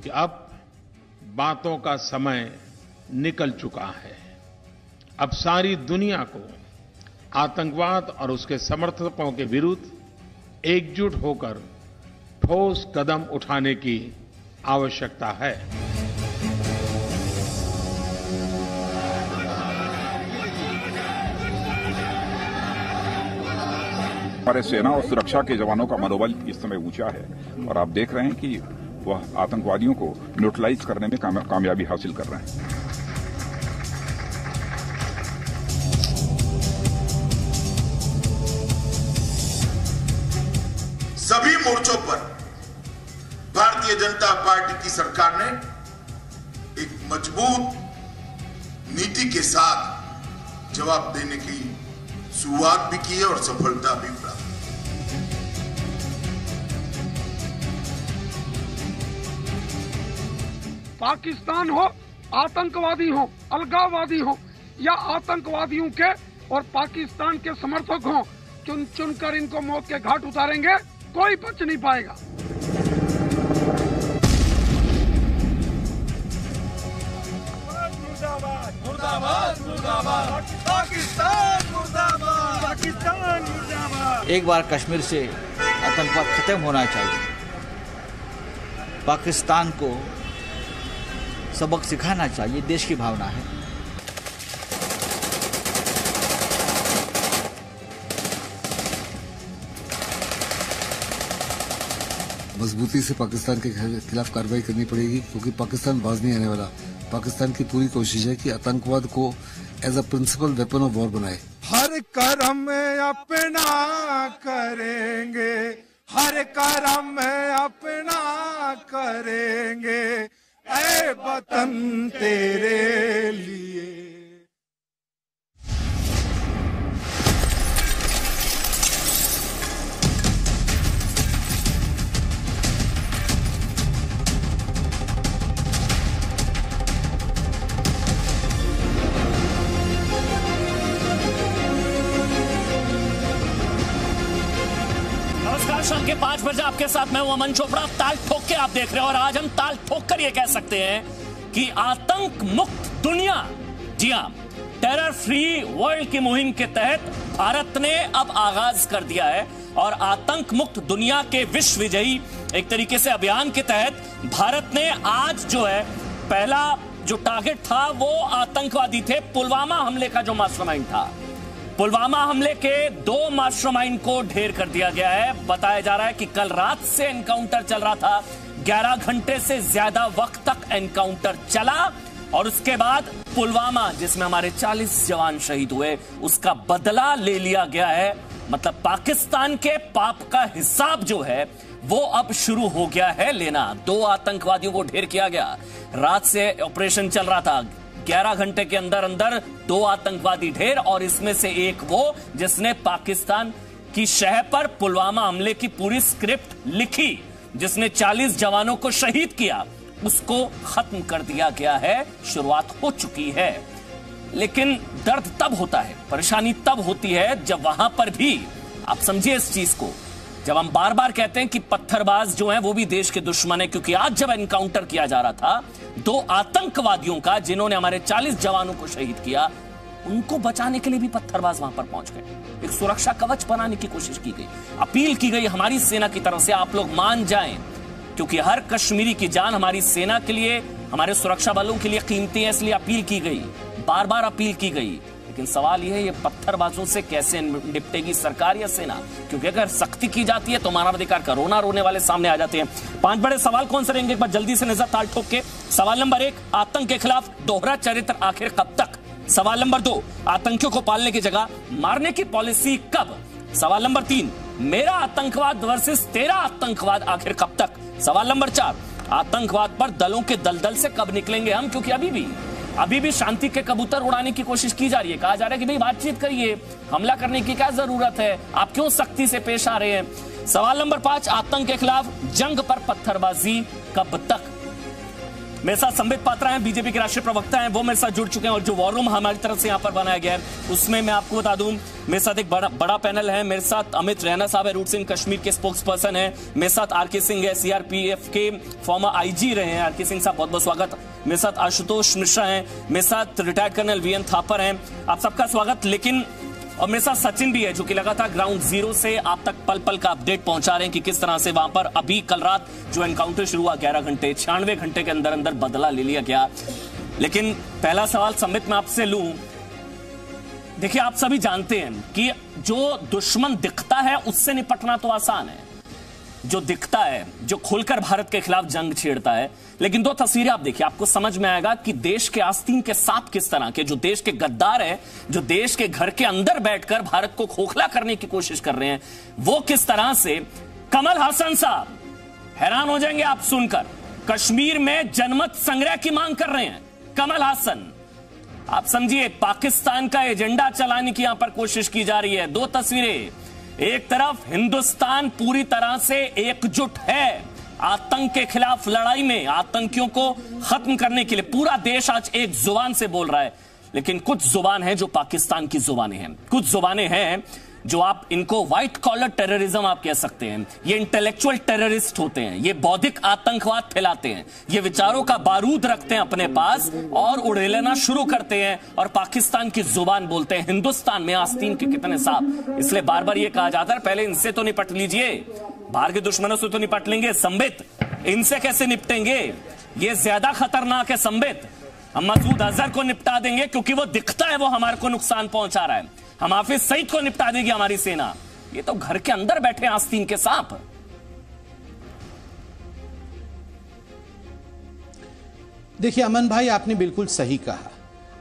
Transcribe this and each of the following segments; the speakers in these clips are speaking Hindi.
कि अब बातों का समय निकल चुका है। अब सारी दुनिया को आतंकवाद और उसके समर्थकों के विरुद्ध एकजुट होकर ठोस कदम उठाने की आवश्यकता है। हमारे सेना और सुरक्षा के जवानों का मनोबल इस समय ऊंचा है और आप देख रहे हैं कि वह आतंकवादियों को न्यूट्रलाइज करने में कामयाबी हासिल कर रहे हैं। सभी मोर्चों पर भारतीय जनता पार्टी की सरकार ने एक मजबूत नीति के साथ जवाब देने की शुरुआत भी की है और सफलता भी प्राप्त। पाकिस्तान हो, आतंकवादी हो, अलगाववादी हो या आतंकवादियों के और पाकिस्तान के समर्थक हो, चुन चुनकर इनको मौत के घाट उतारेंगे, कोई बच नहीं पाएगा। मुर्दाबाद, मुर्दाबाद, पाकिस्तान मुर्दाबाद, पाकिस्तान मुर्दाबाद। एक बार कश्मीर से आतंकवाद खत्म होना चाहिए। पाकिस्तान को सबक सिखाना चाहिए, देश की भावना है। मजबूती से पाकिस्तान के खिलाफ कार्रवाई करनी पड़ेगी, क्योंकि पाकिस्तान बाज नहीं आने वाला। पाकिस्तान की पूरी कोशिश है कि आतंकवाद को as a principal weapon of war बनाए। हर कर्म में अपना करेंगे, हर कर्म में अपना करेंगे, ऐ वतन तेरे लिए। शाम के 5 बजे आपके साथ मैं हूं अमन चोपड़ा। ताल ठोक के आप देख रहे हो और आज हम ताल ठोक कर ये कह सकते हैं कि आतंक मुक्त दुनिया, जी हां, टेरर फ्री वर्ल्ड की मुहिम के तहत भारत ने अब आगाज कर दिया है और आतंक मुक्त दुनिया के विश्व विजयी एक तरीके से अभियान के तहत भारत ने आज जो है पहला जो टारगेट था वो आतंकवादी थे। पुलवामा हमले का जो मास्टरमाइंड था, पुलवामा हमले के 2 मास्टरमाइंड को ढेर कर दिया गया है। बताया जा रहा है कि कल रात से एनकाउंटर चल रहा था, 11 घंटे से ज्यादा वक्त तक एनकाउंटर चला और उसके बाद पुलवामा, जिसमें हमारे 40 जवान शहीद हुए, उसका बदला ले लिया गया है। मतलब पाकिस्तान के पाप का हिसाब जो है वो अब शुरू हो गया है लेना। 2 आतंकवादियों को ढेर किया गया, रात से ऑपरेशन चल रहा था, 11 घंटे के अंदर अंदर 2 आतंकवादी ढेर और इसमें से एक वो जिसने पाकिस्तान की शह पर पुलवामा हमले की पूरी स्क्रिप्ट लिखी, जिसने 40 जवानों को शहीद किया, उसको खत्म कर दिया गया है। शुरुआत हो चुकी है, लेकिन दर्द तब होता है, परेशानी तब होती है जब वहां पर भी, आप समझिए इस चीज को, जब हम बार बार कहते हैं कि पत्थरबाज जो हैं वो भी देश के दुश्मन है। क्योंकि आज जब एनकाउंटर किया जा रहा था 2 आतंकवादियों का जिन्होंने हमारे 40 जवानों को शहीद किया, उनको बचाने के लिए भी पत्थरबाज वहां पर पहुंच गए। एक सुरक्षा कवच बनाने की कोशिश की गई, अपील की गई हमारी सेना की तरफ से, आप लोग मान जाएं, क्योंकि हर कश्मीरी की जान हमारी सेना के लिए, हमारे सुरक्षा बलों के लिए कीमती है, इसलिए अपील की गई, बार बार अपील की गई। लेकिन सवाल यह है ये पत्थरबाजों से कैसे निपटेगी सरकार या सेना? क्योंकि अगर सख्ती की जाती है तो मानवाधिकार का रोना रोने वाले सामने आ जाते हैं। 5 बड़े सवाल कौन से रहेंगे, एक बार जल्दी से नजर ताल ठोक के। सवाल नंबर 1, आतंक के खिलाफ दोहरा चरित्र आखिर कब तक? सवाल नंबर 2, आतंकियों को पालने की जगह मारने की पॉलिसी कब? सवाल नंबर 3, मेरा आतंकवाद वर्सेस तेरा आतंकवाद आखिर कब तक? सवाल नंबर 4, आतंकवाद पर दलों के दलदल से कब निकलेंगे हम? क्योंकि अभी भी शांति के कबूतर उड़ाने की कोशिश की जा रही है। कहा जा रहा है कि भाई बातचीत करिए, हमला करने की क्या जरूरत है, आप क्यों सख्ती से पेश आ रहे हैं? सवाल नंबर 5, आतंक के खिलाफ जंग पर पत्थरबाजी कब तक? मेरे साथ संबित पात्रा हैं, बीजेपी के राष्ट्रीय प्रवक्ता हैं, वो मेरे साथ जुड़ चुके हैं। और जो वॉर रूम हमारी तरफ से यहाँ पर बनाया गया है उसमें मैं आपको बता दूं मेरे साथ एक बड़ा पैनल है। मेरे साथ अमित रैना साहब है, रूट सिंह कश्मीर के स्पोक्स पर्सन है। मेरे साथ आरके सिंह है, सीआरपीएफ के फॉर्मर आईजी रहे हैं। आरके सिंह साहब बहुत बहुत स्वागत। मेरे साथ आशुतोष मिश्रा हैं, मेरे साथ रिटायर्ड कर्नल वीएन थापर हैं, आप सबका स्वागत। लेकिन और मेरे साथ सचिन भी है जो कि लगातार ग्राउंड जीरो से आप तक पल पल का अपडेट पहुंचा रहे हैं कि किस तरह से वहां पर अभी कल रात जो एनकाउंटर शुरू हुआ 11 घंटे 96 घंटे के अंदर अंदर बदला ले लिया गया। लेकिन पहला सवाल संबित मैं आपसे लूं, देखिए आप सभी जानते हैं कि जो दुश्मन दिखता है उससे निपटना तो आसान है, जो दिखता है, जो खुलकर भारत के खिलाफ जंग छेड़ता है। लेकिन दो तस्वीरें आप देखिए, आपको समझ में आएगा कि देश के आस्तीन के सांप किस तरह के, जो देश के गद्दार है, जो देश के घर के अंदर बैठकर भारत को खोखला करने की कोशिश कर रहे हैं, वो किस तरह से। कमल हसन साहब, हैरान हो जाएंगे आप सुनकर, कश्मीर में जनमत संग्रह की मांग कर रहे हैं। कमल हसन, आप समझिए पाकिस्तान का एजेंडा चलाने की यहां पर कोशिश की जा रही है। दो तस्वीरें, एक तरफ हिंदुस्तान पूरी तरह से एकजुट है आतंक के खिलाफ लड़ाई में, आतंकियों को खत्म करने के लिए पूरा देश आज एक जुबान से बोल रहा है। लेकिन कुछ जुबान है जो पाकिस्तान की जुबानें हैं, कुछ जुबानें हैं जो आप इनको व्हाइट कॉलर टेररिज्म आप कह सकते हैं। ये इंटेलेक्चुअल टेररिस्ट होते हैं, ये बौद्धिक आतंकवाद फैलाते हैं, ये विचारों का बारूद रखते हैं अपने पास और उड़ेलना शुरू करते हैं और पाकिस्तान की जुबान बोलते हैं। हिंदुस्तान में आस्तीन के कितने सांप, इसलिए बार बार ये कहा जाता है पहले इनसे तो निपट लीजिए, बाहर के दुश्मनों से तो निपट लेंगे। संबित, इनसे कैसे निपटेंगे, ये ज्यादा खतरनाक है संबित। हम मसूद अजहर को निपटा देंगे क्योंकि वो दिखता है वो हमारे को नुकसान पहुंचा रहा है, हम हाफिज सईद को निपटा देगी हमारी सेना। ये तो घर के अंदर बैठे आस्तीन के सांप। देखिए अमन भाई, आपने बिल्कुल सही कहा।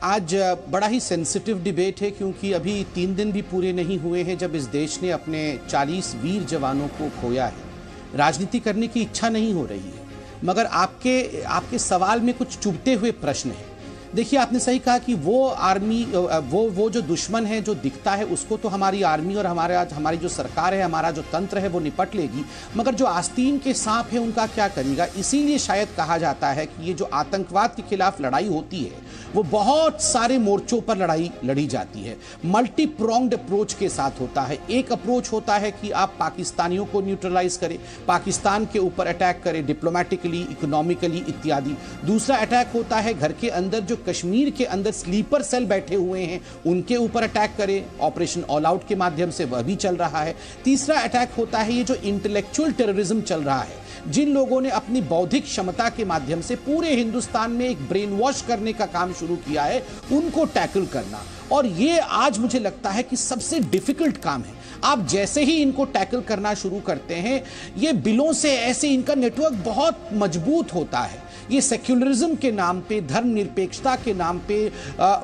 आज बड़ा ही सेंसिटिव डिबेट है क्योंकि अभी 3 दिन भी पूरे नहीं हुए हैं जब इस देश ने अपने 40 वीर जवानों को खोया है। राजनीति करने की इच्छा नहीं हो रही है, मगर आपके सवाल में कुछ चुभते हुए प्रश्न हैं। देखिए आपने सही कहा कि वो आर्मी, वो जो दुश्मन है जो दिखता है उसको तो हमारी आर्मी और हमारी जो सरकार है, हमारा जो तंत्र है वो निपट लेगी, मगर जो आस्तीन के सांप है उनका क्या करेगा। इसीलिए शायद कहा जाता है कि ये जो आतंकवाद के खिलाफ लड़ाई होती है वो बहुत सारे मोर्चों पर लड़ाई लड़ी जाती है, मल्टी प्रोंग्ड अप्रोच के साथ होता है। एक अप्रोच होता है कि आप पाकिस्तानियों को न्यूट्रलाइज करें, पाकिस्तान के ऊपर अटैक करें डिप्लोमेटिकली, इकोनॉमिकली इत्यादि। दूसरा अटैक होता है घर के अंदर जो कश्मीर के अंदर स्लीपर सेल बैठे हुए हैं उनके ऊपर अटैक करें, ऑपरेशन ऑल आउट के माध्यम से वह भी चल रहा है। तीसरा अटैक होता है ये जो इंटेलेक्चुअल टेररिज्म चल रहा है, जिन लोगों ने अपनी बौद्धिक क्षमता के माध्यम से पूरे हिंदुस्तान में एक ब्रेन वॉश करने का काम शुरू किया है, उनको टैकल करना। और ये आज मुझे लगता है कि सबसे डिफिकल्ट काम है। आप जैसे ही इनको टैकल करना शुरू करते हैं, ये बिलों से ऐसे इनका नेटवर्क बहुत मजबूत होता है। ये सेक्युलरिज्म के नाम पे, धर्मनिरपेक्षता के नाम पे,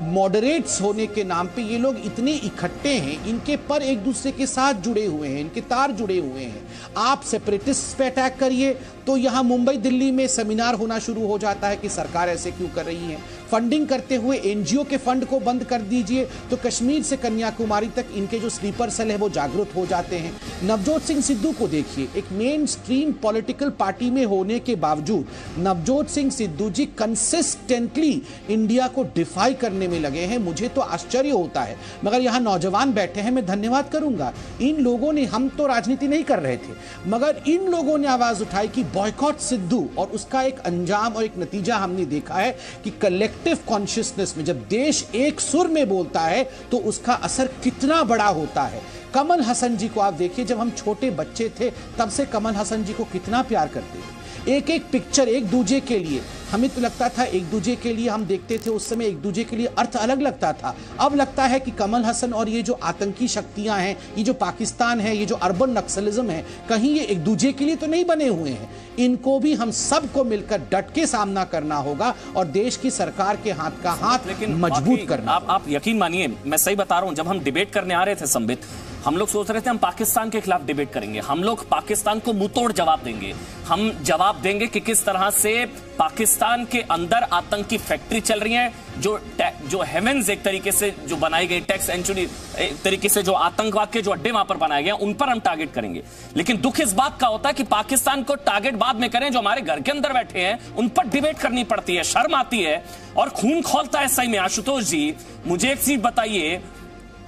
मॉडरेट्स होने के नाम पे ये लोग इतने इकट्ठे हैं, इनके पर एक दूसरे के साथ जुड़े हुए हैं, इनके तार जुड़े हुए हैं। आप सेपरेटिस्ट पे अटैक करिए तो यहाँ मुंबई दिल्ली में सेमिनार होना शुरू हो जाता है कि सरकार ऐसे क्यों कर रही है। फंडिंग करते हुए एनजीओ के फंड को बंद कर दीजिए तो कश्मीर से कन्याकुमारी तक इनके जो स्लीपर सेल है वो जागरूक हो जाते हैं। नवजोत सिंह सिद्धू को देखिए, एक मेन स्ट्रीम पॉलिटिकल पार्टी में होने के बावजूद नवजोत सिंह सिद्धू जी कंसिस्टेंटली इंडिया को डिफाई करने में लगे हैं। मुझे तो आश्चर्य होता है, मगर यहाँ नौजवान बैठे हैं, मैं धन्यवाद करूंगा। इन लोगों ने, हम तो राजनीति नहीं कर रहे थे, मगर इन लोगों ने आवाज उठाई कि बॉयकॉट सिद्धू, और उसका एक अंजाम और एक नतीजा हमने देखा है कि कलेक्टिव कॉन्शियसनेस में जब देश एक सुर में बोलता है तो उसका असर कितना बड़ा होता है। कमल हसन जी को आप देखिए, जब हम छोटे बच्चे थे तब से कमल हसन जी को कितना प्यार करते थे। एक एक पिक्चर एक दूजे के लिए, हमें तो लगता था एक दूजे के लिए हम देखते थे, उस समय एक दूजे के लिए अर्थ अलग लगता था। अब लगता है कि कमल हसन और ये जो आतंकी शक्तियां हैं, ये जो पाकिस्तान है, ये जो अर्बन नक्सलिज्म है, कहीं ये एक दूजे के लिए तो नहीं बने हुए हैं। इनको भी हम सबको मिलकर डट के सामना करना होगा और देश की सरकार के हाथ का हाथ लेकिन मजबूत करना। आप यकीन मानिए, मैं सही बता रहा हूं, जब हम डिबेट करने आ रहे थे संबित, हम लोग सोच रहे थे हम पाकिस्तान के खिलाफ डिबेट करेंगे, हम लोग पाकिस्तान को मुंहतोड़ जवाब देंगे, हम जवाब देंगे कि किस तरह से पाकिस्तान के अंदर आतंकी फैक्ट्री चल रही है, जो हेवेंस एक तरीके से जो बनाई गई, टैक्स सेंचुरी एक तरीके से जो आतंकवाद के जो अड्डे वहां पर बनाए गए उन पर हम टारगेट करेंगे। लेकिन दुख इस बात का होता है कि पाकिस्तान को टारगेट बाद में करें, जो हमारे घर के अंदर बैठे हैं उन पर डिबेट करनी पड़ती है, शर्म आती है और खून खौलता है सही में। आशुतोष जी, मुझे एक चीज बताइए,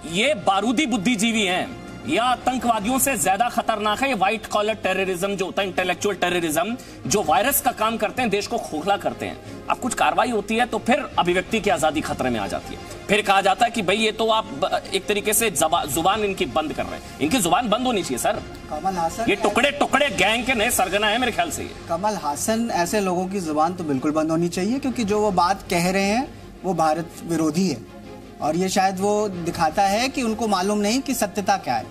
ये बारूदी बुद्धिजीवी हैं या आतंकवादियों से ज्यादा खतरनाक है ये व्हाइट कॉलर टेररिज्म जो होता है, इंटेलेक्चुअल टेररिज्म, जो वायरस का काम करते हैं, देश को खोखला करते हैं। अब कुछ कार्रवाई होती है तो फिर अभिव्यक्ति की आजादी खतरे में आ जाती है, फिर कहा जाता है कि भाई ये तो आप एक तरीके से जुबान इनकी बंद कर रहे हैं। इनकी जुबान बंद होनी चाहिए सर। कमल हासन ये टुकड़े टुकड़े गैंग के नए सरगना है मेरे ख्याल से। कमल हासन ऐसे लोगों की जुबान तो बिल्कुल बंद होनी चाहिए, क्योंकि जो वो बात कह रहे हैं वो भारत विरोधी है और ये शायद वो दिखाता है कि उनको मालूम नहीं कि सत्यता क्या है।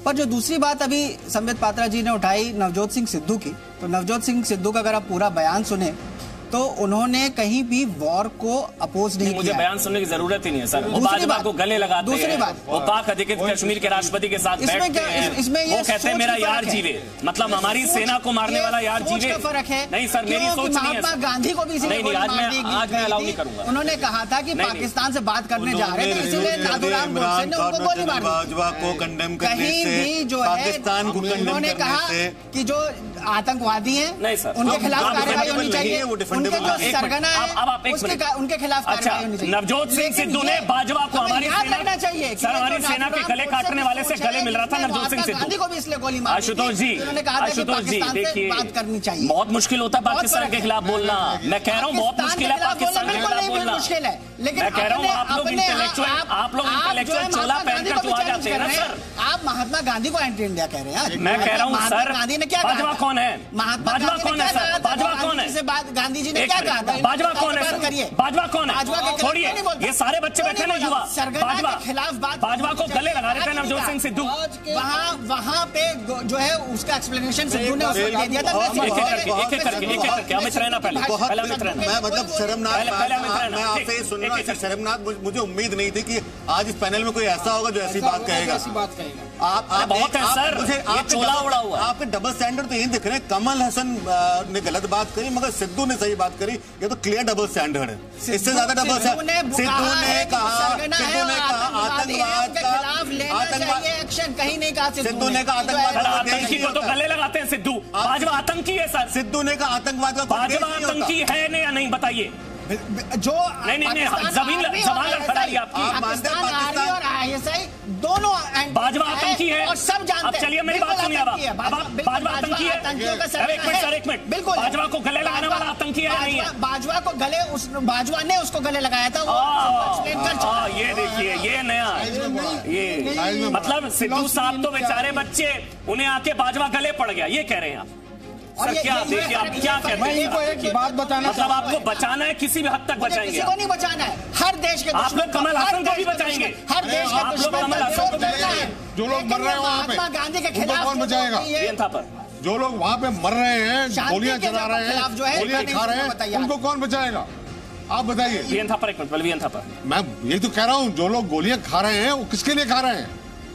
पर जो दूसरी बात अभी संबित पात्रा जी ने उठाई नवजोत सिंह सिद्धू की, तो नवजोत सिंह सिद्धू का अगर आप पूरा बयान सुने तो उन्होंने कहीं भी वॉर को अपोज नहीं किया। मुझे बयान सुनने की जरूरत ही नहीं है सर। वो बाजवा को गले लगाते हैं। दूसरी बात, वो पाक अधिकृत कश्मीर के राष्ट्रपति के साथ बैठते हैं, वो कहते हैं मेरा यार जीवे, मतलब हमारी सेना को मारने वाला यार जीवे। फर्क है नहीं सर, मेरी सोच नहीं है। महात्मा गांधी को भी नहीं, आज मैं अलाउ नहीं करूंगा। उन्होंने कहा था कि पाकिस्तान से बात करने जा रहे थे, इसलिए नाथुराम गोडसे ने उनको गोली मार दी। बाजवा को कंडेम करने से, कहीं भी जो है उन्होंने कहा कि जो आतंकवादी हैं उनके खिलाफ कार्रवाई होनी चाहिए, उनके जो सरगना है उनके खिलाफ कार्रवाई होनी चाहिए। नवजोत सिंह सिद्धू ने बाजवा को हमारी रखना चाहिए सर, हमारी सेना के गले काटने वाले से गले मिल रहा था नवजोत सिंह सिद्धू। गांधी को भी इसलिए गोली मारी। आशुतोष जी, आशुतोष जी देखिए, बात करनी चाहिए। बहुत मुश्किल होता है पाकिस्तान के खिलाफ बोलना। मैं कह रहा हूँ बहुत मुश्किल है पाकिस्तान के खिलाफ बोलना। लेकिन मैं कह रहा हूँ आप लोग इंटेलेक्चुअल चोला पहनकर जो आ जाते हैं ना सर। आप महात्मा गांधी को एंटी इंडिया कह रहे हैं। मैं कह रहा हूँ सर, गांधी ने क्या बाजवा कौन है? बाजवा कौन है सर? बाजवा कौन है? गांधी जी ने क्या कहा था? बाजवा कौन है? बाजवा कौन है? छोड़िए, ये सारे बच्चे बैठे ना युवा, बाजवा खिलाफ बाजवा को गले लगा रहे थे नवजोत सिंह सिद्धू। वहाँ पे जो है उसका एक्सप्लेनेशन सिद्धू ने उसको दे दिया था। एक करके अमित रहना पहले अमित रहना। मैं मतलब शर्मनाक, मैं आपसे सुन रहा हूँ शर्मनाक। मुझे उम्मीद नहीं थी कि आज इस पैनल में कोई ऐसा होगा जो ऐसी बात कहेगा। आप बहुत है सर, ये चोला उड़ा हुआ। आपके डबल स्टैंडर्ड तो यही दिख रहे हैं। कमल हसन ने गलत बात करी मगर सिद्धू ने सही बात करी। ये तो क्लियर डबल स्टैंडर्ड है, इससे ज्यादा डबल स्टैंडर्ड। सिद्धू ने कहा आतंकवाद का एक्शन कहीं नहीं कहा। सिद्धू ने कहा आतंकी को तो गले लगाते हैं सिद्धू। बाजवा आतंकी है सर। सिद्धू ने कहा आतंकवाद का बाजवा आतंकी है नहीं या नहीं बताइए। जो नहीं जबान लड़खड़ाई आपकी। पाकिस्तान आर्मी और आईएसआई दोनों बाजवा आतंकी है और सब जानते हैं। अब चलिए मेरी बात सुनिए। अब बाजवा आतंकी है। एक मिनट बिल्कुल। बाजवा को गले लगाने वाला आतंकी है नहीं है? बाजवा को गले बाजवा ने उसको गले लगाया था। ये देखिए, ये नया ये मतलब सिद्धू साहब तो बेचारे बच्चे, उन्हें आके बाजवा गले पड़ गया, ये कह रहे हैं आप। सर क्या देखिए, आप क्या कहते हैं? एक बात बताना, मतलब आपको बचाना है, किसी भी हद तक बचाएंगे? किसी को नहीं बचाना है, हर देश के आप लोग कमल हासन को भी बचाएंगे। हर देश के आप लोग कमल हासन को बचाएंगे। जो लोग मर रहे हैं वहाँ पे, महात्मा गांधी के खिलाफ कौन बचाएगा? जो लोग वहाँ पे मर रहे हैं, गोलियां चला रहे हैं, गोलियां खा रहे हैं, उनको कौन बचाएगा? आप बताइए। मैं ये तो कह रहा हूँ, जो लोग गोलियां खा रहे हैं वो किसके लिए खा रहे हैं?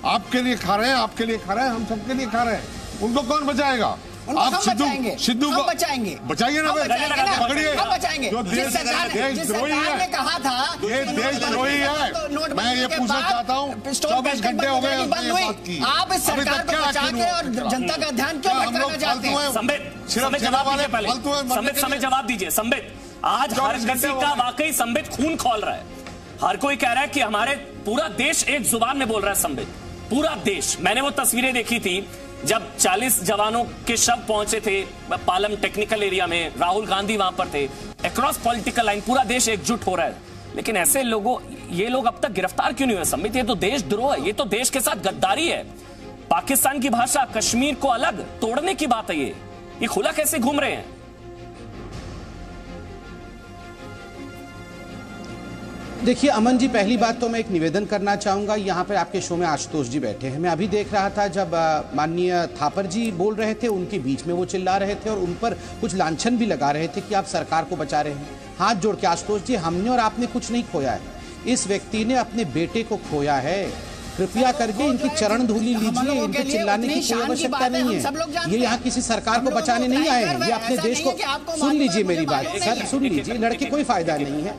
आपके लिए खा रहे हैं, आपके लिए खा रहे हैं, हम सबके लिए खा रहे हैं। उनको कौन बचाएगा? आप सिद्धू को बचाएंगे ना, पकड़िए। जो देशद्रोही है, कहा था ये देशद्रोही है। मैं ये पूछना चाहता हूँ, 24 घंटे हो गए आप इस सरकार को बचा के और जनता का ध्यान क्यों भटकाना चाहते हैं? संबित जवाब दीजिए। संबित, आज हर किसी का वाकई संबित खून खोल रहा है। हर कोई कह रहा है कि हमारे पूरा देश एक जुबान में बोल रहा है। संबित, पूरा देश। मैंने वो तस्वीरें देखी थी जब 40 जवानों के शव पहुंचे थे पालम टेक्निकल एरिया में, राहुल गांधी वहां पर थे। अक्रॉस पॉलिटिकल लाइन पूरा देश एकजुट हो रहा है। लेकिन ऐसे लोगों, ये लोग अब तक गिरफ्तार क्यों नहीं हुए? संबित, ये तो देशद्रोह है, ये तो देश के साथ गद्दारी है। पाकिस्तान की भाषा, कश्मीर को अलग तोड़ने की बात है। ये खुला कैसे घूम रहे हैं? देखिए अमन जी, पहली बात तो मैं एक निवेदन करना चाहूँगा। यहाँ पर आपके शो में आशुतोष जी बैठे हैं। मैं अभी देख रहा था जब माननीय थापर जी बोल रहे थे, उनके बीच में वो चिल्ला रहे थे और उन पर कुछ लांछन भी लगा रहे थे कि आप सरकार को बचा रहे हैं। हाथ जोड़ के आशुतोष जी, हमने और आपने कुछ नहीं खोया है। इस व्यक्ति ने अपने बेटे को खोया है। कृपया करके इनकी चरण धूलि लीजिए, इनके चिल्लाने की कोई आवश्यकता नहीं है। ये यहाँ किसी सरकार को बचाने नहीं आए हैं, ये अपने देश को। सुन लीजिए मेरी बात सर, सुन लीजिए, लड़के कोई फायदा नहीं है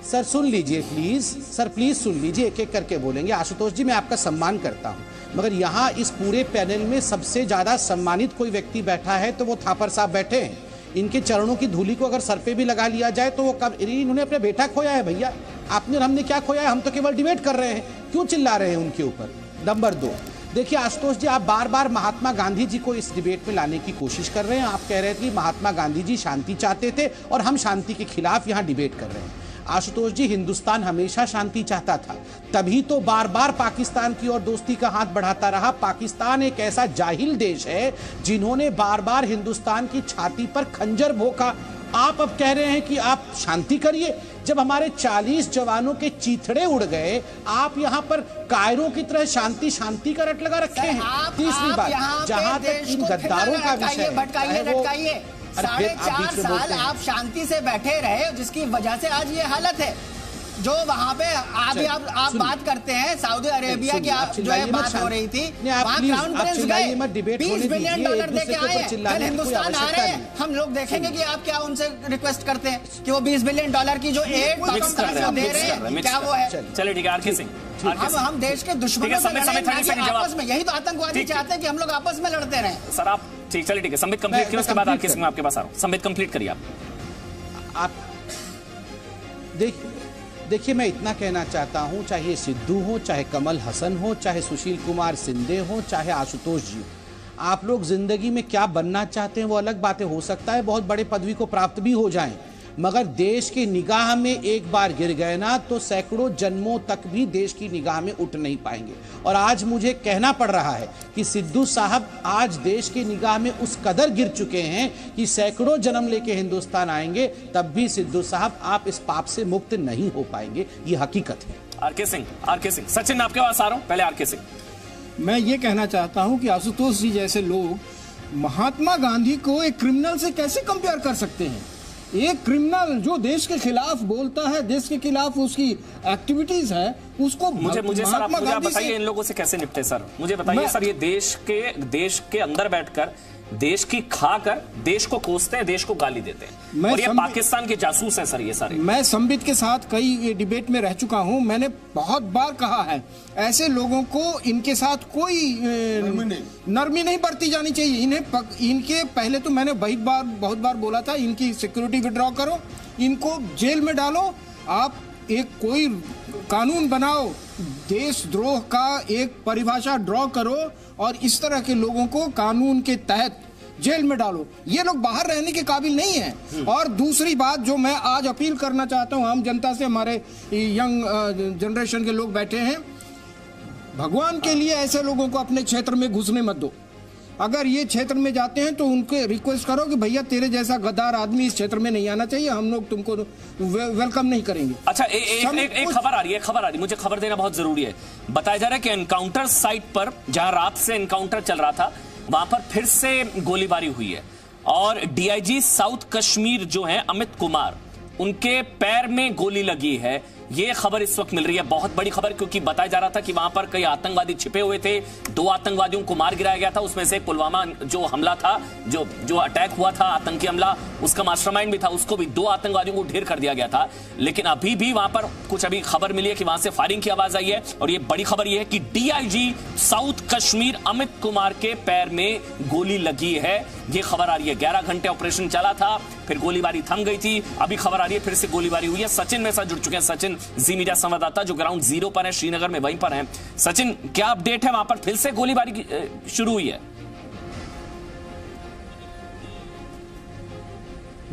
सर, सुन लीजिए प्लीज सर, प्लीज सुन लीजिए, एक एक करके बोलेंगे। आशुतोष जी मैं आपका सम्मान करता हूं, मगर यहाँ इस पूरे पैनल में सबसे ज्यादा सम्मानित कोई व्यक्ति बैठा है तो वो थापर साहब बैठे हैं। इनके चरणों की धूली को अगर सर पे भी लगा लिया जाए तो वो कब, इन्होंने अपने बेटा खोया है भैया, आपने और हमने क्या खोया है? हम तो केवल डिबेट कर रहे हैं, क्यों चिल्ला रहे हैं उनके ऊपर? नंबर 2, देखिए आशुतोष जी, आप बार बार महात्मा गांधी जी को इस डिबेट में लाने की कोशिश कर रहे हैं। आप कह रहे थे कि महात्मा गांधी जी शांति चाहते थे और हम शांति के खिलाफ यहाँ डिबेट कर रहे हैं। आशुतोष जी, हिंदुस्तान हमेशा शांति चाहता था, तभी तो बार बार पाकिस्तान की ओर दोस्ती का हाथ बढ़ाता रहा। पाकिस्तान एक ऐसा जाहिल देश है जिन्होंने बार बार हिंदुस्तान की छाती पर खंजर भोंका। आप अब कह रहे हैं कि आप शांति करिए, जब हमारे 40 जवानों के चीथड़े उड़ गए, आप यहाँ पर कायरों की तरह शांति शांति का रट लगा रखे हैं। तीसरी बात, जहां तक इन गद्दारों का विषय है, 4.5 साल आप शांति से बैठे रहे, जिसकी वजह से आज ये हालत है। जो वहाँ पे अभी आप बात करते हैं सऊदी अरेबिया की, आप जो है बात हो रही थी, वहाँ क्राउन प्रिंस गए, $20 बिलियन दे के आए, कल हिंदुस्तान आ रहे हैं। हम लोग देखेंगे कि आप क्या उनसे रिक्वेस्ट करते हैं कि वो $20 बिलियन की जो एड दे रहे हैं, क्या वो है? चलिए ठीक है, आरके सिंह, हम देश के दुश्मनों से आपस में, यही तो आतंकवादी चाहते हैं कि हम लोग आपस में लड़ते रहे। सर आप ठीक, चलिए ठीक है, संबित कंप्लीट किया, उसके बाद आरके सिंह आपके पास आ रहा हूँ। संबित कंप्लीट करिए आप। देखिए मैं इतना कहना चाहता हूं, चाहे सिद्धू हो, चाहे कमल हसन हो, चाहे सुशील कुमार सिंधे हो, चाहे आशुतोष जी, आप लोग जिंदगी में क्या बनना चाहते हैं वो अलग बातें, हो सकता है बहुत बड़े पदवी को प्राप्त भी हो जाएं, मगर देश की निगाह में एक बार गिर गए ना तो सैकड़ों जन्मों तक भी देश की निगाह में उठ नहीं पाएंगे। और आज मुझे कहना पड़ रहा है कि सिद्धू साहब आज देश की निगाह में उस कदर गिर चुके हैं कि सैकड़ों जन्म लेके हिंदुस्तान आएंगे तब भी सिद्धू साहब आप इस पाप से मुक्त नहीं हो पाएंगे, ये हकीकत है। आरके सिंह, सचिन आपके पास आ रहा हूं, पहले आरके सिंह। मैं ये कहना चाहता हूं कि आशुतोष जी जैसे लोग महात्मा गांधी को एक क्रिमिनल से कैसे कंपेयर कर सकते हैं? एक क्रिमिनल जो देश के खिलाफ बोलता है, देश के खिलाफ उसकी एक्टिविटीज है, उसको मुझे सर आप बताइए इन लोगों से कैसे निपटे सर? मुझे बताइए सर, ये देश के अंदर बैठकर देश की खाकर देश को कोसते हैं, देश को गाली देते हैं, और ये पाकिस्तान के जासूस हैं सर ये सारे। मैं संबित के साथ कई डिबेट में रह चुका हूं, मैंने बहुत बार कहा है ऐसे लोगों को इनके साथ कोई नरमी नहीं बरती जानी चाहिए। इनके पहले तो मैंने बहुत बार बोला था, इनकी सिक्योरिटी विड्रॉ करो, इनको जेल में डालो, आप एक कोई कानून बनाओ, देशद्रोह का एक परिभाषा ड्रॉ करो और इस तरह के लोगों को कानून के तहत जेल में डालो। ये लोग बाहर रहने के काबिल नहीं है। और दूसरी बात जो मैं आज अपील करना चाहता हूं आम जनता से, हमारे यंग जनरेशन के लोग बैठे हैं, भगवान के लिए ऐसे लोगों को अपने क्षेत्र में घुसने मत दो। अगर ये क्षेत्र में जाते हैं तो उनके रिक्वेस्ट करो कि भैया तेरे जैसा गद्दार आदमी इस क्षेत्र में नहीं आना चाहिए, हम लोग तुमको वेलकम नहीं करेंगे। अच्छा, एक खबर आ रही है, मुझे खबर देना बहुत जरूरी है। बताया जा रहा है कि एनकाउंटर साइट पर, जहां रात से एनकाउंटर चल रहा था, वहां पर फिर से गोलीबारी हुई है और डीआईजी साउथ कश्मीर जो है अमित कुमार, उनके पैर में गोली लगी है। ये खबर इस वक्त मिल रही है, बहुत बड़ी खबर, क्योंकि बताया जा रहा था कि वहां पर कई आतंकवादी छिपे हुए थे, 2 आतंकवादियों को मार गिराया गया था, उसमें से पुलवामा जो हमला था, जो अटैक हुआ था, आतंकी हमला, उसका मास्टरमाइंड भी था, उसको भी 2 आतंकवादियों को ढेर कर दिया गया था। लेकिन अभी भी वहां पर कुछ अभी खबर मिली है कि वहां से फायरिंग की आवाज आई है, और ये बड़ी खबर ये है कि डीआईजी साउथ कश्मीर अमित कुमार के पैर में गोली लगी है। ये खबर आ रही है, 11 घंटे ऑपरेशन चला था, फिर गोलीबारी थम गई थी, अभी खबर आ रही है फिर से गोलीबारी हुई है। सचिन मेरे साथ जुड़ चुके हैं, सचिन जी मीडिया संवाददाता जो ग्राउंड जीरो पर है, श्रीनगर में वहीं पर है। सचिन, क्या अपडेट है, वहां पर फिर से गोलीबारी शुरू हुई है?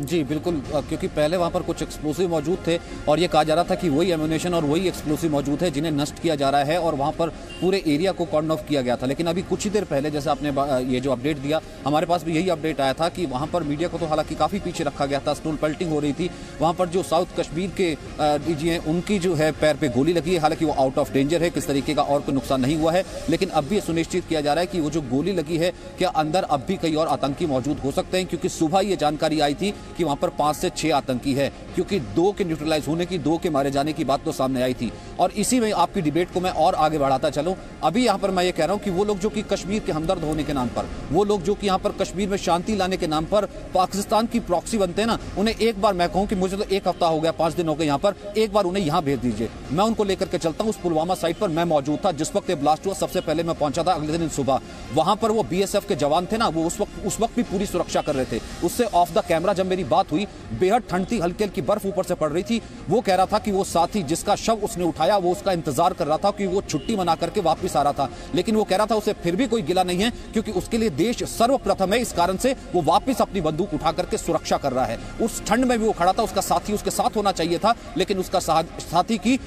जी बिल्कुल, क्योंकि पहले वहाँ पर कुछ एक्सप्लोसिव मौजूद थे और ये कहा जा रहा था कि वही एम्यूनेशन और वही एक्सप्लोसिव मौजूद है जिन्हें नष्ट किया जा रहा है और वहाँ पर पूरे एरिया को कॉर्डन ऑफ किया गया था। लेकिन अभी कुछ ही देर पहले, जैसे आपने ये जो अपडेट दिया, हमारे पास भी यही अपडेट आया था कि वहाँ पर मीडिया को तो हालांकि काफ़ी पीछे रखा गया था, स्टोन पेल्टिंग हो रही थी। वहाँ पर जो साउथ कश्मीर के डीजी हैं, उनकी जो है पैर पर गोली लगी है, हालांकि वो आउट ऑफ डेंजर है, किस तरीके का और कोई नुकसान नहीं हुआ है। लेकिन अब भी सुनिश्चित किया जा रहा है कि वो जो गोली लगी है, क्या अंदर अब भी कई और आतंकी मौजूद हो सकते हैं, क्योंकि सुबह ये जानकारी आई थी कि वहां पर 5 से 6 आतंकी है, क्योंकि 2 के न्यूट्रलाइज होने की, 2 के मारे जाने की बात तो सामने आई थी। और इसी में आपकी डिबेट को मैं और आगे बढ़ाता चलूं। अभी यहां पर मैं ये कह रहा हूं कि वो लोग जो कि कश्मीर के हमदर्द होने के नाम पर, वो लोग जो कि यहां पर कश्मीर में शांति लाने के नाम पर पाकिस्तान की प्रॉक्सी बनते हैं ना, उन्हें एक बार मैं कहूं कि मुझे तो 1 हफ्ता हो गया, 5 दिन हो गए यहां पर, एक बार उन्हें यहां भेज दीजिए। मैं उनको लेकर के चलता हूं। उस पुलवामा साइट पर मैं मौजूद था जिस वक्त ये ब्लास्ट हुआ, सबसे पहले मैं पहुंचा था अगले दिन सुबह। वहां पर वो बीएसएफ के जवान थे ना, वो उस वक्त भी पूरी सुरक्षा कर रहे थे। उससे ऑफ द कैमरा जब मेरी बात हुई, बेहद ठंड थी, हल्की हल्की बर्फ ऊपर से पड़ रही थी। वो कह रहा था कि वो साथी जिसका शव उसने उठाया, वो उसका इंतजार कर रहा था कि वो छुट्टी मना करके वापस आ रहा था, लेकिन वो कह रहा था उसे फिर भी कोई गिला नहीं है, क्योंकि उसके लिए देश सर्वप्रथम है। इस कारण से वो वापस अपनी बंदूक उठा करके सुरक्षा कर रहा है। उस ठंड में भी वो खड़ा था, उसका साथी उसके साथ होना चाहिए था, लेकिन उसका साथी की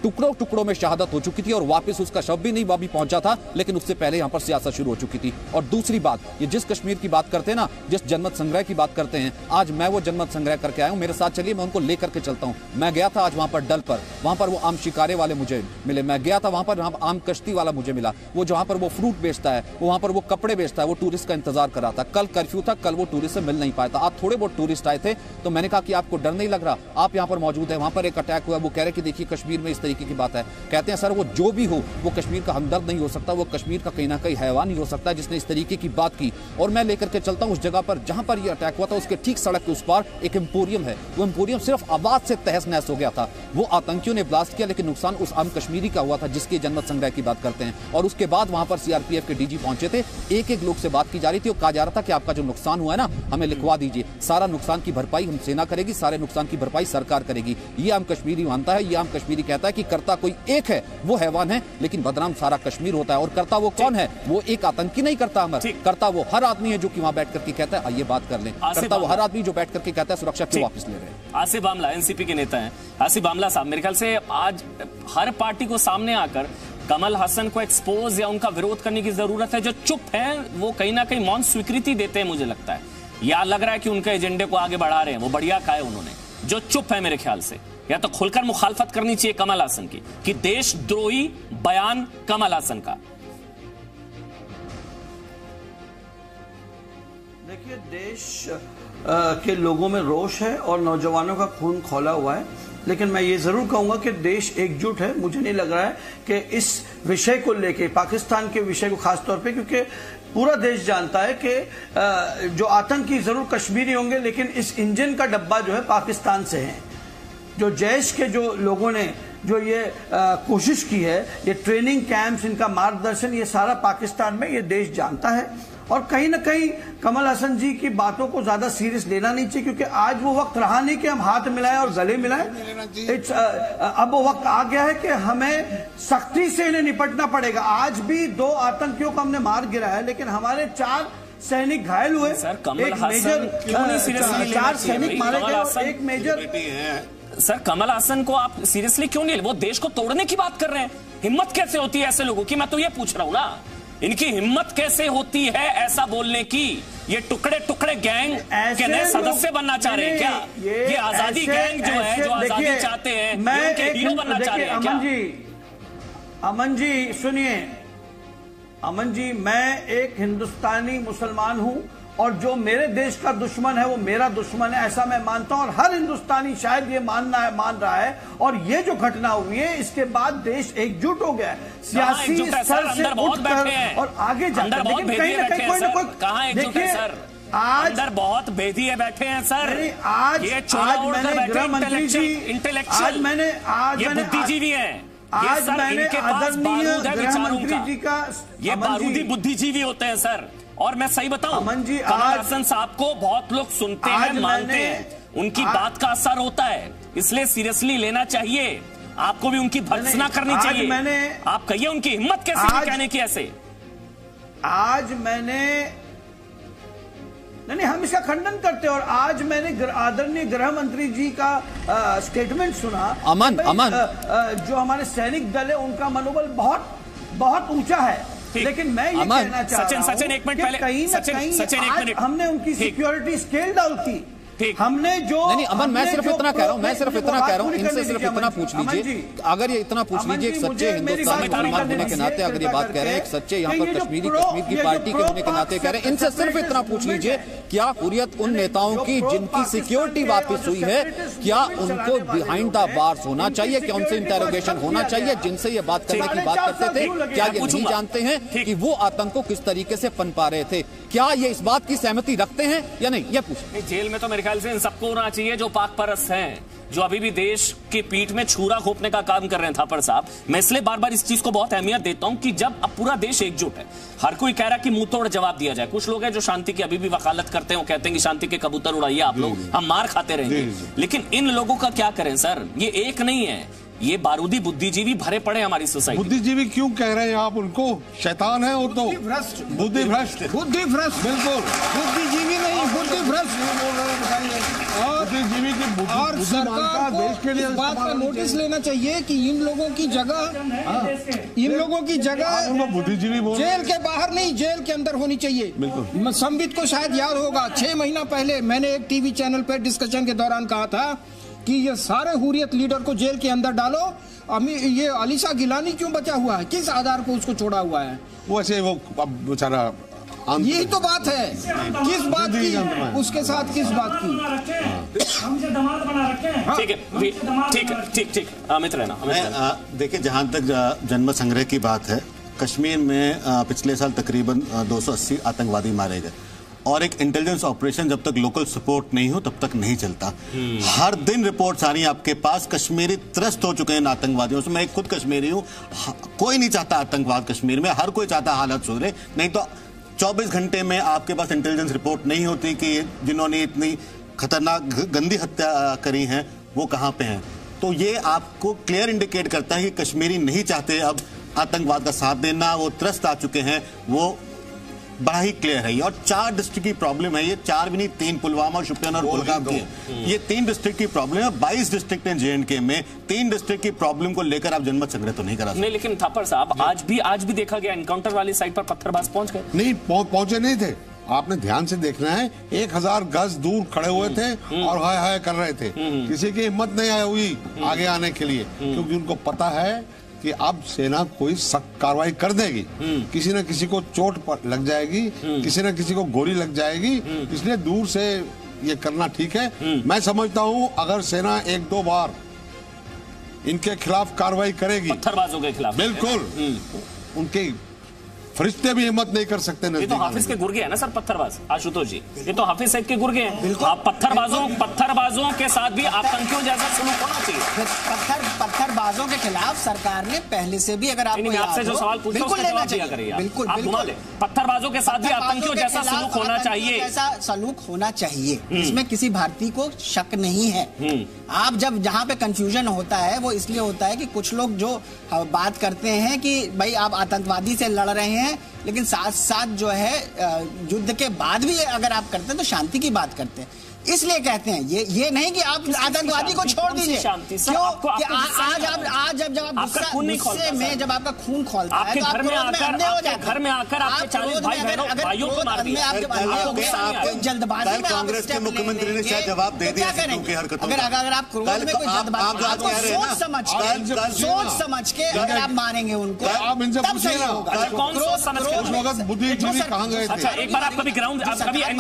टुकड़ों टुकड़ों में शहादत हो चुकी थी और वापस उसका शव भी नहीं वापस पहुंचा था, लेकिन उससे पहले यहां पर सियासत शुरू हो चुकी थी। और दूसरी बात, ये जिस कश्मीर की बात करते हैं ना, जिस जनमत संग्रह की बात करते हैं, आज मैं वो जनमत संग्रह करके आया हूं। मेरे साथ चलिए, मैं उनको लेकर के चलता हूं। मैं गया था आज वहां पर डल पर, वहां पर वो आम शिकारे वाले मुझे मिले। मैं गया था वहां पर, आम कश्ती वाला मुझे मिला। वो जहां पर वो फ्रूट बेचता है, वो वहां पर वो कपड़े बेचता है, वो टूरिस्ट का इंतजार कर रहा था। कल कर्फ्यू था, कल वो टूरिस्ट से मिल नहीं पाया था। आज थोड़े बहुत टूरिस्ट आए थे, तो मैंने कहा कि आपको डर नहीं लग रहा, आप यहाँ पर मौजूद है। वहां पर एक अटैक हुआ, वो कह रहे कि देखिए कश्मीर में इस तरीके की बात है। कहते हैं सर वो जो भी हो, वो कश्मीर का हमदर्द नहीं हो सकता, वो कश्मीर का कहीं ना कहीं हैवान ही हो सकता है जिसने इस तरीके की बात की। और मैं लेकर के चलता हूं उस जगह पर जहां पर ये अटैक हुआ था, उसके ठीक सड़क के उस पार एक एम्पोरियम है। वो एम्पोरियम सिर्फ आवाज से तहस नहस हो गया था। वो आतंकियों ने ब्लास्ट किया, लेकिन नुकसान उस आम कश्मीरी का हुआ था जिसके जनमत संग्रह की बात करते हैं। और उसके बाद वहां पर सीआरपीएफ के डीजी पहुंचे थे, एक एक लोग से बात की जा रही थी और कहा जा रहा था कि आपका जो नुकसान हुआ है ना, हमें लिखवा दीजिए, सारा नुकसान की भरपाई हम सेना करेगी, सारे नुकसान की भरपाई सरकार करेगी। ये आम कश्मीरी मानता है, ये आम कश्मीरी कहता है कि करता कोई एक है, वो हैवान है, लेकिन बदनाम सारा कश्मीर होता है। और करता वो कौन है? वो एक आतंकी नहीं करता अमर, करता वो हर आदमी है जो कि वहां बैठ करके कहता है आइए बात कर लें। करता वो हर आदमी जो बैठ करके कहता है सुरक्षा क्यों वापस ले रहे हैं। आसिफ आमला एनसीपी के नेता हैं। आसिफ आमला साहब, मेरे ख्याल से आज हर पार्टी को सामने आकर कमल हसन को एक्सपोज या उनका विरोध करने की जरूरत है। जो चुप है वो कहीं ना कहीं मौन स्वीकृति देते हैं, मुझे लगता है, या लग रहा है कि उनके एजेंडे को आगे बढ़ा रहे हैं। वो बढ़िया कहा है उन्होंने। जो चुप है मेरे ख्याल से या तो खुलकर मुखालफत करनी चाहिए कमल हसन की कि देशद्रोही बयान कमल हसन का। देखिए, देश के लोगों में रोष है और नौजवानों का खून खौला हुआ है, लेकिन मैं ये जरूर कहूंगा कि देश एकजुट है। मुझे नहीं लग रहा है कि इस विषय को लेके, पाकिस्तान के विषय को खासतौर पे, क्योंकि पूरा देश जानता है कि जो आतंकी जरूर कश्मीरी होंगे, लेकिन इस इंजन का डब्बा जो है पाकिस्तान से है। जो जैश के जो लोगों ने जो ये कोशिश की है, ये ट्रेनिंग कैंप्स, इनका मार्गदर्शन, ये सारा पाकिस्तान में ये देश जानता है। और कहीं ना कहीं कमल हसन जी की बातों को ज्यादा सीरियस लेना नहीं चाहिए, क्योंकि आज वो वक्त रहा नहीं कि हम हाथ मिलाएं और गले मिलाएं। अब वो वक्त आ गया है कि हमें सख्ती से इन्हें निपटना पड़ेगा। आज भी 2 आतंकियों को हमने मार गिराया, लेकिन हमारे 4 सैनिक घायल हुए, एक मेजर, 4 सैनिक मारे गए और एक मेजर। सर, कमल हसन को आप सीरियसली क्यों नहीं? वो देश को तोड़ने की बात कर रहे हैं। हिम्मत कैसे होती है ऐसे लोगों की? मैं तो ये पूछ रहा हूं ना, इनकी हिम्मत कैसे होती है ऐसा बोलने की? ये टुकड़े टुकड़े गैंग के नए सदस्य बनना चाह रहे हैं क्या? ये आजादी गैंग जो है, जो आजादी चाहते हैं, उनके हीरो बनना चाह रहे हैं क्या? अमन जी सुनिए, अमन जी, मैं एक हिंदुस्तानी मुसलमान हूं और जो मेरे देश का दुश्मन है वो मेरा दुश्मन है, ऐसा मैं मानता हूं। और हर हिंदुस्तानी शायद ये मान रहा है। और ये जो घटना हुई है, इसके बाद देश एकजुट हो गया है, सियासी स्तर से उठकर और आगे जाकर। लेकिन कहीं ना कहीं कोई ना कोई, कहां एकजुट है सर? आज अंदर बहुत भेदिए बैठे हैं सर। आज मैंने गृह मंत्री जी, आज मैंने बुद्धिजीवी हैं, आज मैंने आदरणीय गृह मंत्री जी का, ये बारूदी बुद्धिजीवी होते हैं सर। और मैं सही बताऊं, अमन जी, कमल हसन साहब को बहुत लोग सुनते हैं, मानते हैं, उनकी बात का असर होता है, इसलिए सीरियसली लेना चाहिए। आपको भी उनकी भर्त्सना करनी चाहिए। आप कहिए उनकी हिम्मत कैसे कहने की ऐसे? आज मैंने नहीं, हम इसका खंडन करते हैं। और आज मैंने आदरणीय गृह मंत्री जी का स्टेटमेंट सुना। अमन जो हमारे सैनिक दल है उनका मनोबल बहुत बहुत ऊंचा है, लेकिन मैं ये कहना चाह रहा हूं सचिन एक मिनट पहले, कहीं ना कहीं हमने उनकी सिक्योरिटी स्केल डाउन की। हमने जो नहीं अमन, मैं सिर्फ इतना कह रहा हूं, इनसे सिर्फ इतना पूछ लीजिए, अगर ये इतना पूछ लीजिए एक सच्चे हिंदुस्तानी मुसलमान होने के नाते अगर ये बात कह रहे हैं, एक सच्चे यहाँ पर कश्मीर की पार्टी के होने के नाते कह रहे हैं, इनसे सिर्फ इतना पूछ लीजिए, क्या हुर्रियत उन नेताओं की जिनकी सिक्योरिटी वापस हुई है, क्या उनको बिहाइंड द बार्स होना चाहिए, क्या उनसे इंटेरोगेशन होना चाहिए, जिनसे ये बात करने की बात करते थे, क्या ये नहीं जानते हैं कि वो आतंक को किस तरीके से पनपा रहे थे, क्या ये इस बात की सहमति रखते हैं या नहीं, ये पूछ। जेल में तो मेरे ख्याल से इन सबको होना चाहिए जो पाक परस्त हैं, जो अभी भी देश की पीठ में छुरा घोंपने का काम कर रहे हैं थापर साहब। मैं इसलिए बार बार इस चीज को बहुत अहमियत देता हूं कि जब अब पूरा देश एकजुट है, हर कोई कह रहा है कि मुंह तोड़ जवाब दिया जाए। कुछ लोग हैं जो शांति की अभी भी वकालत करते हैं, वो कहते हैं कि शांति के कबूतर उड़ाइए आप लोग, हम मार खाते रहेंगे। लेकिन इन लोगों का क्या करें सर, ये एक नहीं है, ये बारूदी बुद्धिजीवी भरे पड़े हमारी सोसाइटी। बुद्धिजीवी क्यों कह रहे हैं आप उनको? शैतान है वो तो, बुद्धि भ्रष्ट बिल्कुल, बुद्धिजीवी नहीं, बुद्धि भ्रष्ट। बुद्धिजीवी की और सरकार को देश के लिए इस बात का नोटिस लेना चाहिए कि इन लोगों की जगह बुद्धिजीवी जेल के बाहर नहीं, जेल के अंदर होनी चाहिए। बिल्कुल, संबित को शायद याद होगा 6 महीना पहले मैंने एक टीवी चैनल पर डिस्कशन के दौरान कहा था कि ये सारे हुर्रियत लीडर को जेल के अंदर डालो। ये अलीशा गिलानी क्यों बचा हुआ है, किस आधार पर उसको छोड़ा हुआ है? वैसे वो बेचारा, यही तो बात है, किस बात की, उसके साथ किस बात की? ठीक अमित रहना। देखिए, जहाँ तक जन्म संग्रह की बात है, कश्मीर में पिछले साल तकरीबन 280 आतंकवादी मारे गए, और एक इंटेलिजेंस ऑपरेशन जब तक लोकल सपोर्ट नहीं हो तब तक नहीं चलता। हर दिन रिपोर्ट्स आ रही हैं आपके पास, कश्मीरी त्रस्त हो चुके हैं आतंकवादियों से। मैं खुद कश्मीरी हूँ, कोई नहीं चाहता आतंकवाद कश्मीर में, हर कोई चाहता हालत सुधरे, नहीं तो 24 घंटे में आपके पास इंटेलिजेंस रिपोर्ट नहीं होती कि जिन्होंने इतनी खतरनाक गंदी हत्या करी है वो कहाँ पे हैं। तो ये आपको क्लियर इंडिकेट करता है कि कश्मीरी नहीं चाहते अब आतंकवाद का साथ देना, वो त्रस्त आ चुके हैं, वो बड़ा ही क्लियर है। और 4 डिस्ट्रिक्ट की प्रॉब्लम है, ये 4 भी नहीं, 3 पुलवामा, शोपियान और कुलगाम की है। ये 3 डिस्ट्रिक्ट की प्रॉब्लम है। 22 डिस्ट्रिक्ट है J&K में, 3 डिस्ट्रिक्ट की प्रॉब्लम को लेकर आप जनमत संग्रह तो नहीं करा सकते। नहीं, लेकिन थापर साहब आज भी देखा गया एनकाउंटर वाली साइड पर पत्थरबाज पहुंच गए। नहीं, पहुंचे नहीं थे। आपने ध्यान से देखना है, 1000 गज दूर खड़े हुए थे और हाय हाय कर रहे थे। किसी की हिम्मत नहीं आई हुई आगे आने के लिए, क्योंकि उनको पता है कि अब सेना कोई सख्त कार्रवाई कर देगी, किसी न किसी को चोट लग जाएगी, किसी न किसी को गोली लग जाएगी, इसलिए दूर से ये करना ठीक है। मैं समझता हूँ अगर सेना 1-2 बार इनके खिलाफ कार्रवाई करेगी, पत्थरबाजों के खिलाफ, बिल्कुल उनके फरिश्ते भी हिम्मत नहीं कर सकते। ये तो हाफिज के गुर्गे है ना सर, पत्थरबाज आशुतोष जी, ये तो हाफिज साहब के गुर्गे हैं। पत्थरबाजों के साथ भी आतंकियों जैसा सलूक होना चाहिए। पत्थरबाजों के खिलाफ सरकार ने पहले से भी, अगर आपको आपसे जो सवाल पूछा उसका जवाब दिया करिए, बिल्कुल पत्थरबाजों के साथ भी आतंकियों जैसा सलूक होना चाहिए, ऐसा सलूक होना चाहिए, इसमें किसी भारतीय को शक नहीं है। आप जब जहाँ पे कंफ्यूजन होता है वो इसलिए होता है कि कुछ लोग जो बात करते हैं कि भाई आप आतंकवादी से लड़ रहे हैं, लेकिन साथ साथ जो है युद्ध के बाद भी अगर आप करते हैं तो शांति की बात करते हैं। इसलिए कहते हैं ये नहीं कि आप आतंकवादी को छोड़ दीजिए। क्यों? कि आज जब आप गुस्से में जब आपका खून खोलता है तो आप घर में आकर आपके 40 भाइयों को मार दिया। जल्दबाजी में कांग्रेस के मुख्यमंत्री ने शायद जवाब दे दिया अगर आप क्रोध में कोई जल्दबाजी, सोच समझ के अगर आप मारेंगे उनको, आप इनसे पूछिए ना कौन सोच समझ के बुद्धिजीवी कहाँ गए थे? अच्छा, एक बार आप कभी ग्राउंड, सरकार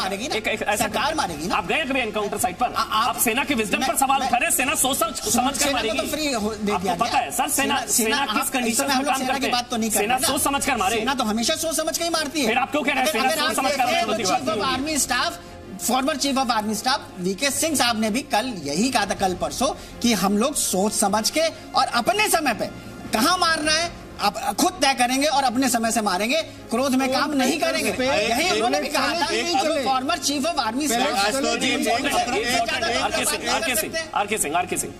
मारेगी ना, आप गए एनकाउंटर साइट पर, आप सेना के विजडम पर सवाल करें, सेना सोच समझ कर मारेगी। तो फ्री दे दिया, पता है सर, सेना किस कंडीशन में काम करती है? बात तो नहीं कर सेना सोच समझ कर मारे, सेना तो हमेशा सोच समझ के ही मारती है। फिर आप क्यों कह रहे हैं सेना सोच समझ कर? Chief of army staff, former chief of army staff VK Singh साहब ने भी कल यही कहा था, कल परसों, कि हम लोग सोच समझ के और अपने समय पे कहां मारना है आप खुद तय करेंगे और अपने समय से मारेंगे, क्रोध में काम नहीं करेंगे। यही उन्होंने भी कहा था, former chief of army RK Singh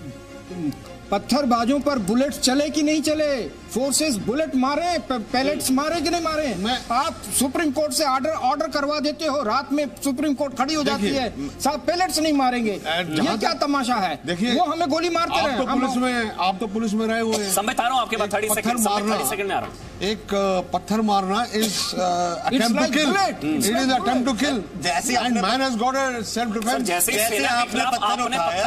पत्थरबाजों पर बुलेट चले कि नहीं चले, फोर्सेस बुलेट मारे, पैलेट्स मारे कि नहीं मारे। आप सुप्रीम कोर्ट से ऑर्डर करवा देते हो, रात में सुप्रीम कोर्ट खड़ी हो जाती है, साहब पैलेट्स नहीं मारेंगे, ये क्या तमाशा है? देखिए वो हमें गोली मारते रहे। आप तो पुलिस में रहे हुए हैं। समय आ रहा हूं आपके बाद 30 सेकंड में आ रहा हूं। एक पत्थर मारना is attempt to kill, it is attempt to kill, and man has got a self defence. जैसे आपने पत्थर उठाया,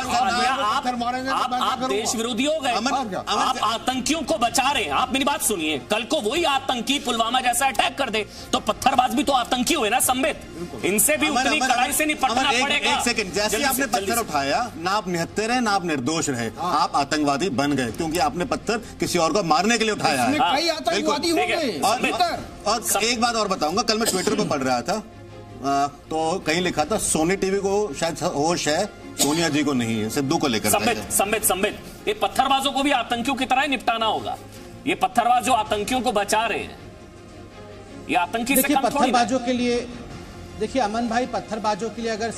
आप देश विरोधी हो गए, आप आतंकियों को बचा रहे हैं। आप मेरी बात सुनिए, कल को वही आतंकी पुलवामा जैसा अटैक कर दे तो पत्थरबाज भी तो आतंकी हुए ना संबित, इनसे भी उतनी कड़ाई से निपटना पड़ेगा। एक सेकंड, जैसे आपने पत्थर उठाया, ना आप निहत्थे रहे ना आप निर्दोष रहे, आप आतंकवादी बन गए क्योंकि आपने पत्थर किसी और को मारने के लिए उठाया है। कई आतंकवादी हो गए। और एक बात और बताऊंगा, कल मैं ट्विटर पर पढ़ रहा था तो कहीं लिखा था सोनी टीवी को शायद होश है, सोनिया जी को नहीं है, सिद्धू को लेकर। संबित ये पत्थरबाजों को भी आतंकियों की तरह निपटाना होगा। ये पत्थरबाज जो आतंकियों को बचा रहे हैं, ये आतंकी से कम पत्थरबाजों के लिए, देखिए अमन भाई, पत्थरबाजों के लिए अगर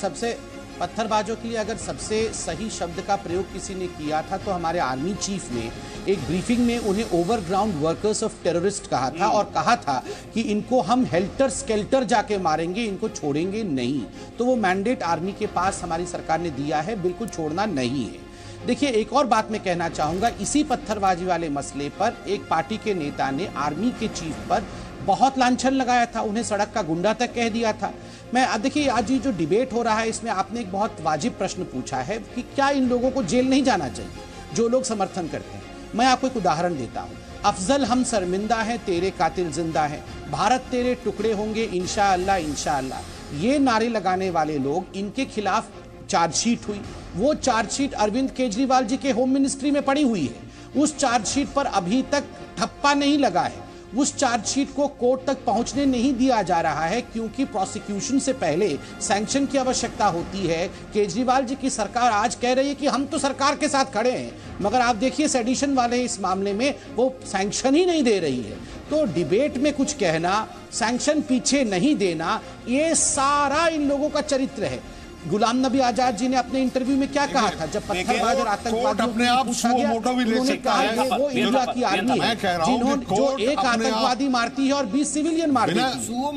सबसे सही शब्द का प्रयोग किसी ने किया था तो हमारे आर्मी चीफ ने एक ब्रीफिंग में उन्हें ओवरग्राउंड वर्कर्स ऑफ टेररिस्ट कहा था, और कहा था कि इनको हम हेल्टर स्केल्टर जाके मारेंगे, इनको छोड़ेंगे नहीं। तो वो मैंडेट आर्मी के पास हमारी सरकार ने दिया है, बिल्कुल छोड़ना नहीं है। देखिए एक और बात मैं कहना चाहूंगा, इसी पत्थरबाजी वाले मसले पर एक पार्टी के नेता ने आर्मी के चीफ पर बहुत लांछन लगाया था, उन्हें सड़क का गुंडा तक कह दिया था। मैं देखिए आज ये जो डिबेट हो रहा है इसमें आपने एक बहुत वाजिब प्रश्न पूछा है कि क्या इन लोगों को जेल नहीं जाना चाहिए जो लोग समर्थन करते हैं। मैं आपको एक उदाहरण देता हूं, अफजल हम शर्मिंदा हैं, तेरे कातिल जिंदा हैं, भारत तेरे टुकड़े होंगे इंशाअल्लाह इंशाअल्लाह। ये नारे लगाने वाले लोग, इनके खिलाफ चार्जशीट हुई, वो चार्जशीट अरविंद केजरीवाल जी के होम मिनिस्ट्री में पड़ी हुई है। उस चार्जशीट पर अभी तक ठप्पा नहीं लगा है, उस चार्जशीट को कोर्ट तक पहुंचने नहीं दिया जा रहा है क्योंकि प्रोसिक्यूशन से पहले सैंक्शन की आवश्यकता होती है। केजरीवाल जी की सरकार आज कह रही है कि हम तो सरकार के साथ खड़े हैं, मगर आप देखिए सेडिशन वाले इस मामले में वो सैंक्शन ही नहीं दे रही है। तो डिबेट में कुछ कहना, सैंक्शन पीछे नहीं देना, ये सारा इन लोगों का चरित्र है। गुलाम नबी आजाद जी ने अपने इंटरव्यू में क्या कहा था जब पत्थरबाज और आतंकवादियों को पूछा गया, उन्होंने कहा कि वो इंडिया की आर्मी है जिन्होंने जो एक आतंकवादी मारती है और 20 सिविलियन मारती है। सुओ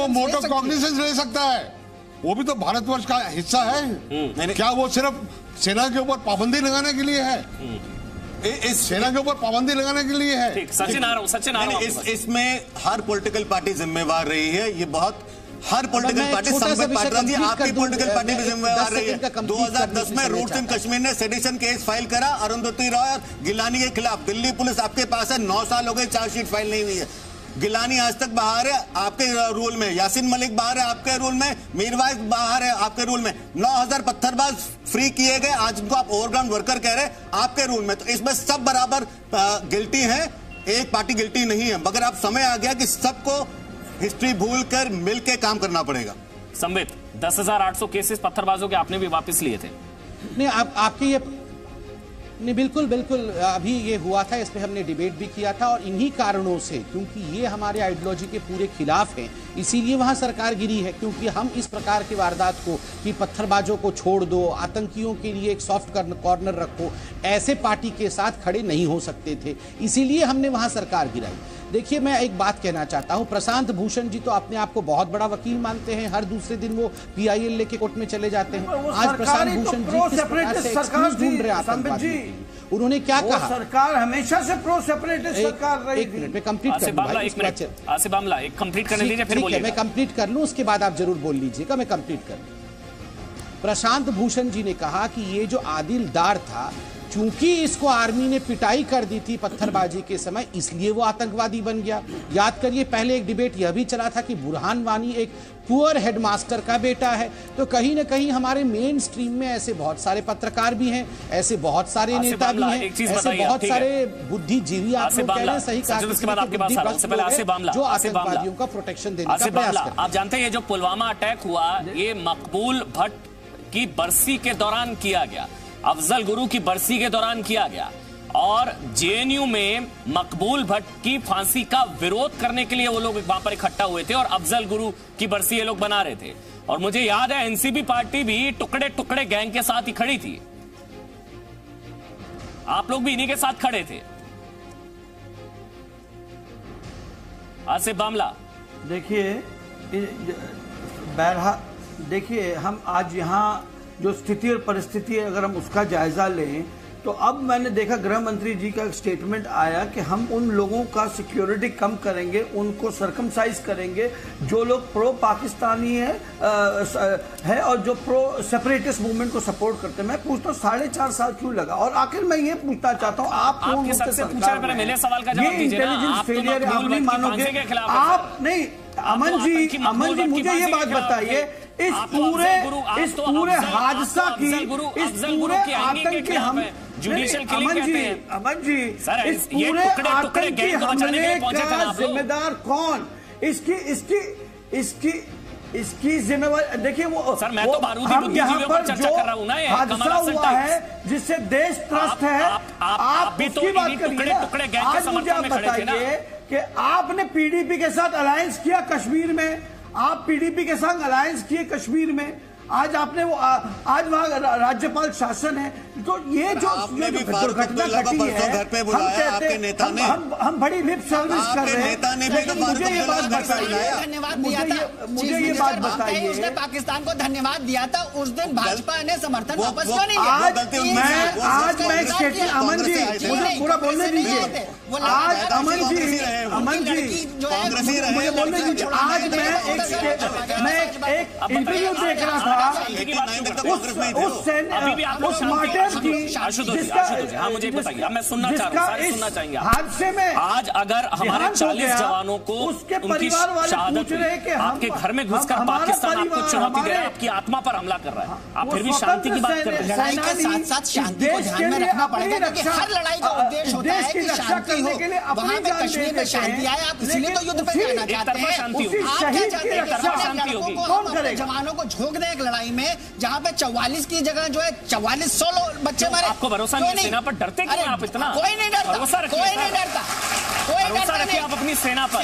मोटो कॉग्निजेंस ले सकता है, वो भी तो भारतवर्ष का हिस्सा है। क्या वो सिर्फ सेना के ऊपर पाबंदी लगाने के लिए है? इस सेना के ऊपर पाबंदी लगाने के लिए है? सचिन आ रहा हूं। इसमें हर पॉलिटिकल पार्टी जिम्मेवार रही है। ये बहुत हर पॉलिटिकल पार्टी, संबित पात्रा जी आपकी पॉलिटिकल पार्टी भी जिम्मेवार रही है। 2010 में रूट्स इन कश्मीर ने सेडिशन केस फाइल करा अरुंधति रॉय और गिलानी के खिलाफ। दिल्ली पुलिस आपके पास है, 9 साल हो गए चार्जशीट फाइल नहीं हुई है। गिलानी आज तक बाहर है आपके रूल में, यासीन मलिक बाहर है आपके रूल में, मीरवाइज बाहर है आपके रूल में, 9000 पत्थरबाज फ्री किए गए, आज उनको आप ओवरग्राउंड वर्कर कह रहे हैं आपके रूल में। तो इसमें सब बराबर गिल्टी है, एक पार्टी गिल्टी नहीं है। मगर अब समय आ गया कि सबको हिस्ट्री भूलकर मिलकर काम करना पड़ेगा। संबित 10,800 केसेस पत्थरबाजों के आपने भी वापस लिए थे। नहीं आपके ये नहीं, बिल्कुल अभी ये हुआ था, इस पे हमने डिबेट भी किया था और इन्हीं कारणों से, क्योंकि ये हमारे आइडियोलॉजी के पूरे खिलाफ हैं, इसीलिए वहां सरकार गिरी है। क्योंकि हम इस प्रकार के वारदात को कि पत्थरबाजों को छोड़ दो, आतंकियों के लिए एक सॉफ्ट कॉर्नर रखो, ऐसे पार्टी के साथ खड़े नहीं हो सकते थे, इसीलिए हमने वहां सरकार गिराई। देखिए मैं एक बात कहना चाहता हूं, प्रशांत भूषण जी तो अपने आप को बहुत बड़ा वकील मानते हैं, हर दूसरे दिन वो PIL लेके कोर्ट में चले जाते हैं। आज प्रशांत भूषण जी किस प्रकार से एक्सक्यूज ढूंढ रहे आतंकवादी, उन्होंने क्या कहा? सरकार हमेशा से प्रो सेपरेटिस्ट सरकार रही। एक मिनट में कंप्लीट कर लूं, आसिफ बामला एक कंप्लीट करने दीजिए, फिर बोलिए। मैं कंप्लीट कर लूं, उसके बाद आप जरूर बोल लीजिएगा, मैं कंप्लीट कर लूं। प्रशांत भूषण जी ने कहा कि ये जो आदिल दार था, चूंकि इसको आर्मी ने पिटाई कर दी थी पत्थरबाजी के समय, इसलिए वो आतंकवादी बन गया। याद करिए पहले एक डिबेट यह भी चला था कि बुरहान वानी एक पुअर हेडमास्टर का बेटा है। तो कहीं ना कहीं हमारे मेन स्ट्रीम में ऐसे बहुत सारे पत्रकार भी हैं, ऐसे बहुत सारे नेता भी हैं, ऐसे बहुत सारे बुद्धिजीवी, आप लोग कह रहे हैं, सही कहा, जो आतंकवादियों का प्रोटेक्शन देने का प्रयास करते हैं। आप जानते हैं ये जो पुलवामा अटैक हुआ, ये मकबूल भट्ट की बरसी के दौरान किया गया, अफजल गुरु की बरसी के दौरान किया गया, और JNU में मकबूल भट्ट की फांसी का विरोध करने के लिए वो लोग वहां पर इकट्ठा हुए थे और अफजल गुरु की बरसी ये लोग बना रहे थे। और मुझे याद है NCP पार्टी भी टुकड़े टुकड़े गैंग के साथ ही खड़ी थी। आप लोग भी इन्हीं के साथ खड़े थे। आसिफ बामला, देखिए बहरहाल, देखिए हम आज यहाँ जो स्थिति और परिस्थिति है, अगर हम उसका जायजा लें तो अब मैंने देखा गृह मंत्री जी का एक स्टेटमेंट आया कि हम उन लोगों का सिक्योरिटी कम करेंगे, उनको सरकमसाइज करेंगे जो लोग प्रो पाकिस्तानी है और जो प्रो सेपरेटिस्ट मूवमेंट को सपोर्ट करते हैं। मैं पूछता हूँ 4.5 साल क्यों लगा? और आखिर मैं ये पूछना चाहता हूँ, आप इंटेलिजेंस फेलियर आप नहीं मानोगे, आप नहीं। अमन जी मुझे ये बात बताइए, इस पूरे हादसा की, इस पूरे आतंक के हम अमन जी इस पूरे आतंक के हमले का जिम्मेदार कौन? इसकी जिम्मेवारी देखिए। वो सर, मैं तो बारूदी हम यहाँ पर चर्चा कर रहा हूँ ना, हादसा हुआ है जिससे देश त्रस्त है, आप उसकी बात करिए। आज मुझे आप बताइए कि आपने पीडीपी के साथ अलायंस किया कश्मीर में, आप पीडीपी के साथ अलायंस किए कश्मीर में, आज आपने वो आज वहाँ राज्यपाल शासन है, तो ये जो दुर्घटना घटी है, हम कहते हैं हम बड़ी लिप सर्विस कर रहे हैं, लेकिन मुझे ये बात बताइए, धन्यवाद दिया था, मुझे ये बात बताइए, उसने पाकिस्तान को धन्यवाद दिया था, उस दिन भाजपा ने समर्थन वापस क्यों नहीं लिया? आज मैं अमन जी मुझे पूरा बोलने दीजिए, आज अमन जी मुझे बोलने दीजिए। आज मैं एक इंटरव्यू देख रहा था उस मार्टर की, हाँ मुझे बताइए, अब मैं सुनना चाह रहा हूँ, सुनना चाहेंगे हादसे में आज अगर हमारे 40 जवानों को उनकी शहादत हुई, आपके घर में घुसकर पाकिस्तान आपको चुनौती दे रहा है, आपकी आत्मा पर हमला कर रहा है, आप फिर भी शांति की बात कर रहे हैं। लड़ाई के साथ साथ शांति को ध्यान में रखना पड़ेगा, क्योंकि हर लड़ाई का उद्देश्य होता है कि शांति हो। वहां पे कश्मीर में शांति आए, आप इसलिए तो युद्ध पे जाना चाहते हैं। आप क्या चाहते हैं? जवानों को झोंक दें एक लड़ाई में जहां पे 44 की जगह जो है 4400 बच्चे मारे। आपको भरोसा नहीं है सेना पर? डरते क्यों आप इतना? कोई नहीं डरता, कोई नहीं डरता, कोई भरोसा रखिए आप अपनी सेना पर।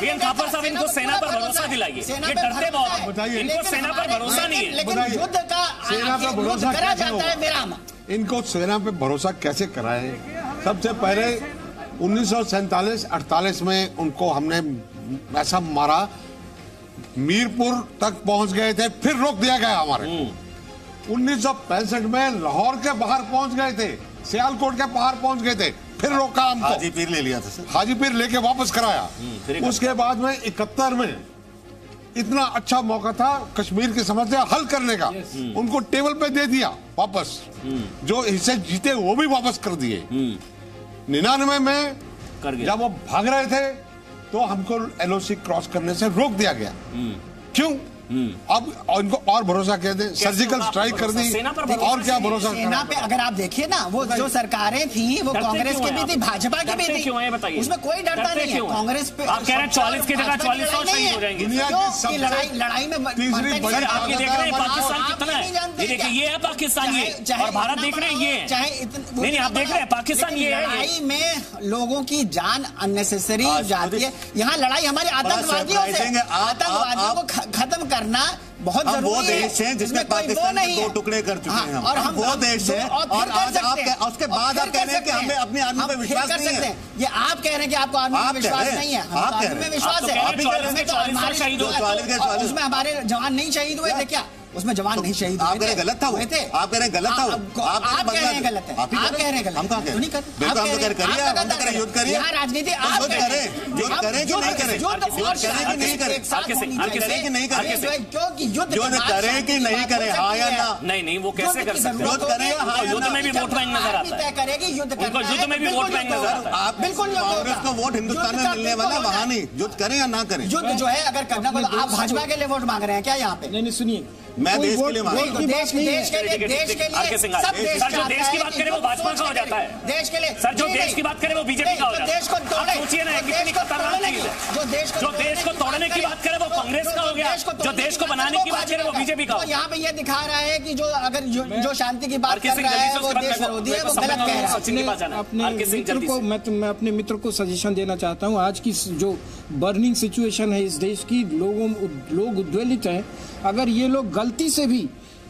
वीरेंद्र थापर साहब, इनको सेना पर भरोसा दिलाइए, ये डरते बहुत हैं, इनको सेना पर भरोसा नहीं है। लेकिन युद्ध का सेना पर भरोसा करा जाता है विराम। इनको सेना पे भरोसा कैसे कराए? सबसे पहले 1947-48 में उनको हमने ऐसा मारा, मीरपुर तक पहुंच गए थे, फिर रोक दिया गया हमारे। 1965 में लाहौर के बाहर पहुंच गए थे, सियालकोट के बाहर पहुंच गए थे, फिर रोका हमको, हाजीपीर ले लिया था सर, हाजीपीर लेके वापस कराया। उसके बाद में 71 में इतना अच्छा मौका था कश्मीर की समस्या हल करने का, उनको टेबल पे दे दिया वापस, जो हिस्से जीते वो भी वापस कर दिए। 99 में जब वो भाग रहे थे तो हमको एलओसी क्रॉस करने से रोक दिया गया। क्यों? अब इनको और भरोसा कह दे, सर्जिकल स्ट्राइक कर दी, और क्या भरोसा? सेना पे अगर आप देखिए ना, वो जो सरकारें थी वो कांग्रेस की भी थी, भाजपा की भी थी, उसमें कोई डरता नहीं है। कांग्रेस पे आप कह रहे हैं 40 की जगह 4400 शहीद हो जाएंगे। लड़ाई में तीसरी बड़ी आप ये देख रहे हैं पाकिस्तान कितना है, ये देखिए ये है पाकिस्तान, ये और भारत देख रहे हैं ये है, चाहे नहीं आप देख रहे हैं पाकिस्तान ये है। लड़ाई में लोगों की जान अननेसेसरी जाती है। यहाँ लड़ाई हमारे आतंकवादियों को खत्म करना बहुत जरूरी है। वो देश है जिसमें पाकिस्तान ने 2 टुकड़े कर चुके हैं। और हम वो देश है, और आज आप उसके बाद आप कह रहे हैं कि हमें अपनी आर्मी पे विश्वास नहीं है। ये आप कह रहे हैं कि आपको आर्मी पे विश्वास नहीं है, आप कह रहे हैं विश्वास है। उसमें हमारे जवान नहीं शहीद हुए थे क्या? उसमें जवान नहीं शहीद आप कह रहे गलत था, आप कह रहे गलत था, आप कह रहे हैं गलत है, आप कह रहे हैं गलत, हम कहाँ कह रहे हैं? युद्ध करिए, राजनीति युद्ध करें कि नहीं करें, नहीं करें, क्योंकि युद्ध करें कि नहीं करें, हाँ या ना? नहीं वो कैसे कर सकते? युद्ध करें, युद्ध में भी वोट बैंक नजर आता है, करेगी युद्ध युद्ध में भी वोट बैंक नजर आता है। आप बिल्कुल कांग्रेस को वोट हिंदुस्तान में मिलने वाला वहाँ नहीं, युद्ध करें या ना करें। युद्ध जो है अगर करना पड़े, आप भाजपा के लिए वोट मांग रहे हैं क्या यहाँ पे? नहीं सुनिए, मैं देश के लिए देश के लिए सब देश सर जो देश की बात करे वो भाजपा का हो जाता है, देश के लिए सर जो देश की बात करे वो बीजेपी का हो जाता है। देश को तोड़े, सोचिए ना कितनी खतरनाक चीज है। जो देश को तोड़ने की बात करे वो कांग्रेस का हो गया, जो देश को बनाने की बात करे वो बीजेपी का हो। यहाँ पे ये दिखा रहा है कि जो अगर जो शांति की बात कर रहा है वो देश विरोधी है, वो गलत कह रहा है। अपने मित्र को मैं अपने मित्र को सजेशन देना चाहता हूँ। आज की जो बर्निंग सिचुएशन है इस देश की, लोग उद्वेलित हैं। अगर ये लोग गलती से भी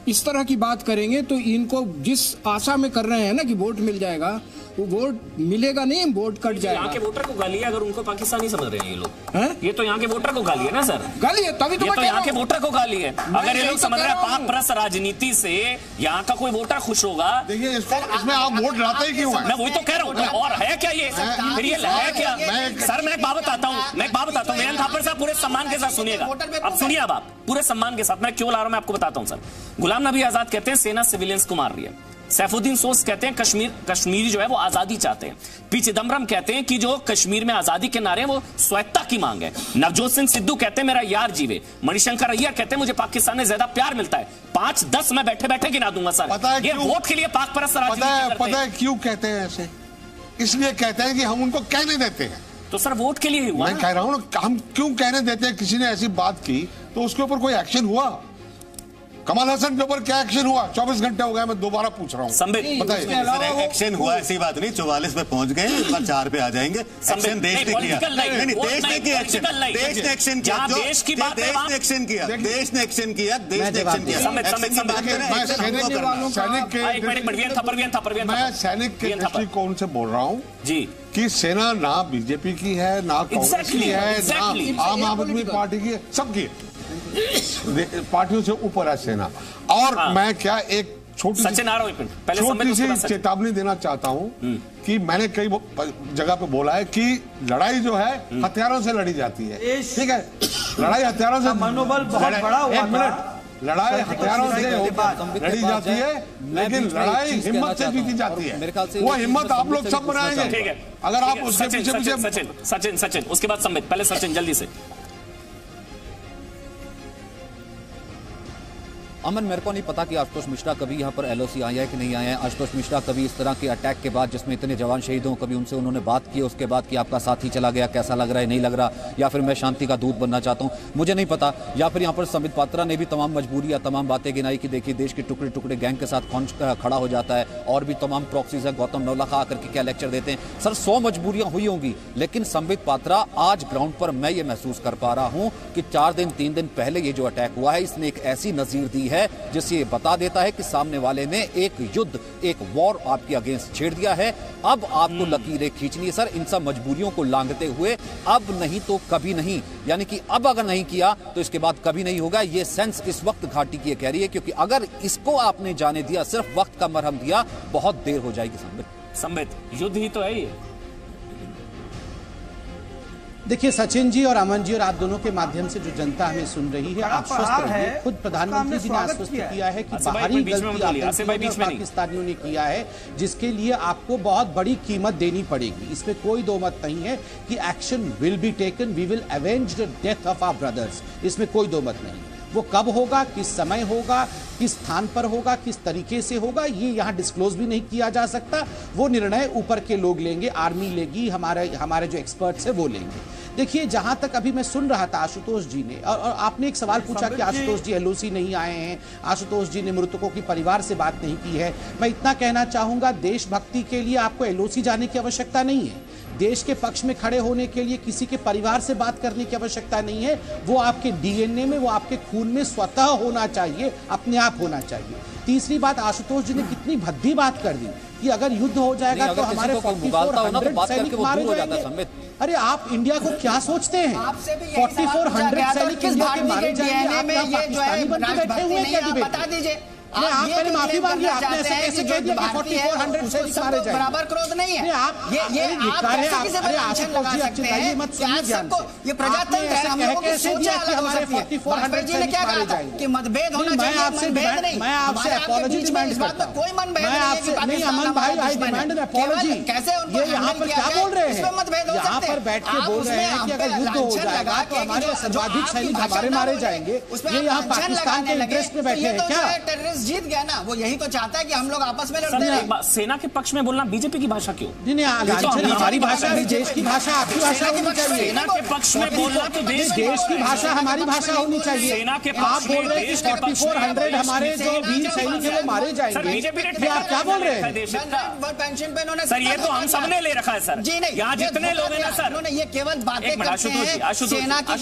इस तरह की बात करेंगे तो इनको जिस आशा में कर रहे हैं ना कि वोट मिल जाएगा, वो वोट मिलेगा नहीं, वोट कट जाएगा। यहाँ के वोटर को गाली है, अगर उनको पाकिस्तानी समझ रहे हैं ये लोग। ये तो यहाँ के वोटर को गाली है ना सर, गाली है तभी तो ये तो यहाँ के वोटर को गाली है। अगर ये लोग समझ रहे हैं पाक परस्त राजनीति से यहाँ का कोई वोटर खुश होगा। देखिए इसमें आप वोट लाते ही क्यों हैं? मैं वही तो कह रहा हूँ। और है क्या ये, फिर ये है क्या? सर मैं एक बात बताता हूँ, वीरेंद्र थापर साहब पूरे सम्मान के साथ सुनिएगा। अब सुनिए अब आप पूरे सम्मान के साथ, मैं क्यों ला रहा हूँ मैं आपको बताता हूँ। सर गुलाम नबी आजाद कहते हैं सेना सिविलियंस को मार रही है। सैफुद्दीन सोस कहते हैं कश्मीरी जो है वो आजादी चाहते हैं। पी चिदम्बरम कहते हैं कि जो कश्मीर में आजादी के नारे हैं वो स्वायत्ता की मांग है। नवजोत सिंह सिद्धू कहते हैं मेरा यार जीवे। मणिशंकर अय्यर कहते हैं मुझे पाकिस्तान में ज्यादा प्यार मिलता है। 5-10 मैं बैठे बैठे गिना दूंगा सर। ये वोट के लिए पाक परस्त राजनीति पता है क्यों कहते हैं ऐसे? इसलिए कहते हैं कि हम उनको कहने देते हैं। तो सर वोट के लिए ही हुआ। मैं कह रहा हूँ हम क्यों कहने देते हैं? किसी ने ऐसी बात की तो उसके ऊपर कोई एक्शन हुआ? कमल हसन के ऊपर क्या एक्शन हुआ? 24 घंटे हो गए, मैं दोबारा पूछ रहा हूँ। बताइए। एक्शन हुआ ऐसी बात नहीं, 44 पे पहुंच गए, 4 पे आ जाएंगे। एक्शन देश ने किया, नहीं देश ने किया एक्शन, देश ने एक्शन किया, देश की बात देश ने एक्शन किया, देश ने एक्शन किया, देश ने एक्शन किया। मैं सैनिक के दृष्टिकोण से बोल रहा हूँ जी कि सेना ना बीजेपी की है, ना कांग्रेस की है, ना आम आदमी पार्टी की है, सबकी पार्टियों से ऊपर है सेना। और मैं क्या एक छोटी सी चेतावनी देना चाहता हूं कि मैंने कई जगह पे बोला है कि लड़ाई जो है हथियारों से लड़ी जाती है। ठीक है, लड़ाई हथियारों से, मनोबल बहुत बड़ा हुआ था। लड़ाई हथियारों से लड़ी जाती है, लेकिन लड़ाई हिम्मत से जीती जाती है। वो हिम्मत आप लोग सब बनाएंगे। ठीक है, अगर आप उसके पीछे सचिन उसके बाद संबित, पहले सचिन जल्दी से। अमन, मेरे को नहीं पता कि आशुतोष मिश्रा कभी यहाँ पर एलओसी आया है कि नहीं आया है। आशुतोष मिश्रा कभी इस तरह के अटैक के बाद जिसमें इतने जवान शहीद हों, कभी उनसे उन्होंने बात की उसके बाद कि आपका साथी चला गया, कैसा लग रहा है, नहीं लग रहा, या फिर मैं शांति का दूत बनना चाहता हूँ, मुझे नहीं पता। या फिर यहाँ पर संबित पात्रा ने भी तमाम मजबूरी या तमाम बातें गिनाई कि देखिए देश के टुकड़े टुकड़े गैंग के साथ कौन खड़ा हो जाता है, और भी तमाम प्रॉक्सीज है। गौतम नवलखा आकर के क्या लेक्चर देते हैं। सर 100 मजबूरियां हुई होंगी, लेकिन संबित पात्रा आज ग्राउंड पर मैं ये महसूस कर पा रहा हूँ कि 3 दिन पहले ये जो अटैक हुआ है इसने एक ऐसी नजीर दी है जिससे बता देता है कि सामने वाले ने एक युद्ध, एक वॉर आपके अगेंस्ट छेड़ दिया है। अब आपको लकीरें खींचनी है सर इन सब मजबूरियों को लांघते हुए। अब नहीं तो कभी नहीं, यानी कि अब अगर नहीं किया तो इसके बाद कभी नहीं होगा। ये सेंस इस वक्त घाटी की कह रही है, क्योंकि अगर इसको आपने जाने दिया, सिर्फ वक्त का मरहम दिया, बहुत देर हो जाएगी। संबित, युद्ध ही तो है ये। देखिए सचिन जी और अमन जी और आप दोनों के माध्यम से जो जनता हमें सुन रही है, आश्वस्त रहिए। खुद प्रधानमंत्री जी ने आश्वस्त किया है कि बाहरी गलती पाकिस्तानियों ने किया है, जिसके लिए आपको बहुत बड़ी कीमत देनी पड़ेगी। इसमें कोई दो मत नहीं है कि action will be taken, we will avenge the death of our brothers. इसमें कोई दो मत नहीं। वो कब होगा, किस समय होगा, किस स्थान पर होगा, किस तरीके से होगा, ये यहाँ डिस्क्लोज भी नहीं किया जा सकता। वो निर्णय ऊपर के लोग लेंगे, आर्मी लेगी, हमारे जो एक्सपर्ट्स है वो लेंगे। देखिए, जहां तक अभी मैं सुन रहा था आशुतोष जी ने, और आपने एक सवाल पूछा कि आशुतोष जी एलओसी नहीं आए हैं, आशुतोष जी ने मृतकों की परिवार से बात नहीं की है। मैं इतना कहना चाहूंगा, देशभक्ति के लिए आपको एलओसी जाने की आवश्यकता नहीं है। देश के पक्ष में खड़े होने के लिए किसी के परिवार से बात करने की आवश्यकता नहीं है। वो आपके डीएनए में, वो आपके खून में स्वतः होना चाहिए, अपने आप होना चाहिए। तीसरी बात, आशुतोष जी ने कितनी भद्दी बात कर दी कि अगर युद्ध हो जाएगा तो हमारे 4400 सैनिक मारे जाएंगे। अरे आप इंडिया को क्या सोचते हैं? 4400 सैनिक इंडिया के मारे जाएंगे, आप पाकिस्तानी बन के बैठे हुए हैं क्या डिबेट? बता दीजिए। आप पहले माफी मांगिए, आपने ऐसे कैसे कह दिया कि 4400 सैनिक मारे जाएंगे? बराबर क्रोध नहीं है। आप ये अरे आशुतोष जी अच्छे चाहिए मत सुनिए ध्यान से। ये प्रजातंत्र है, हम लोगों की सोच है कि हमारे 4400 सैनिक मारे जाएंगे कि मतभेद होना चाहिए। मैं आपसे अपॉलॉजी डिमांड करता हूं। कोई मतभेद नहीं अमन भाई, आई डिमांड एन अपॉलॉजी। कैसे ये यहाँ पर क्या बोल रहे हैं? यहाँ पर बैठ के बोल रहे हैं कि अगर युद्ध हो जाएगा तो हमारे सर्वाधिक सैनिक हमारे मारे जाएंगे। ये यहाँ पाकिस्तान के इंटरेस्ट में बैठे हैं क्या? जीत गया ना, वो यही तो चाहता है कि हम लोग आपस में लड़ते हैं। सेना के पक्ष में बोलना बीजेपी की भाषा क्यों? हमारी भाषा भी देश की भाषा, आपकी भाषा होनी चाहिए। सेना के पक्ष में बोलना तो देश की भाषा हमारी भाषा होनी चाहिए। सेना के आप बोल रहे हैं कि 4400 हमारे जो वीर सैनिक है वो मारे जाएंगे। ये आप क्या बोल रहे हैं? पेंशन पे इन्होंने, सर ये तो हम सबने ले रखा है सर जी। नहीं, यहाँ जितने लोग हैं ना सर, उन्होंने ये केवल बातें करते हैं सेना की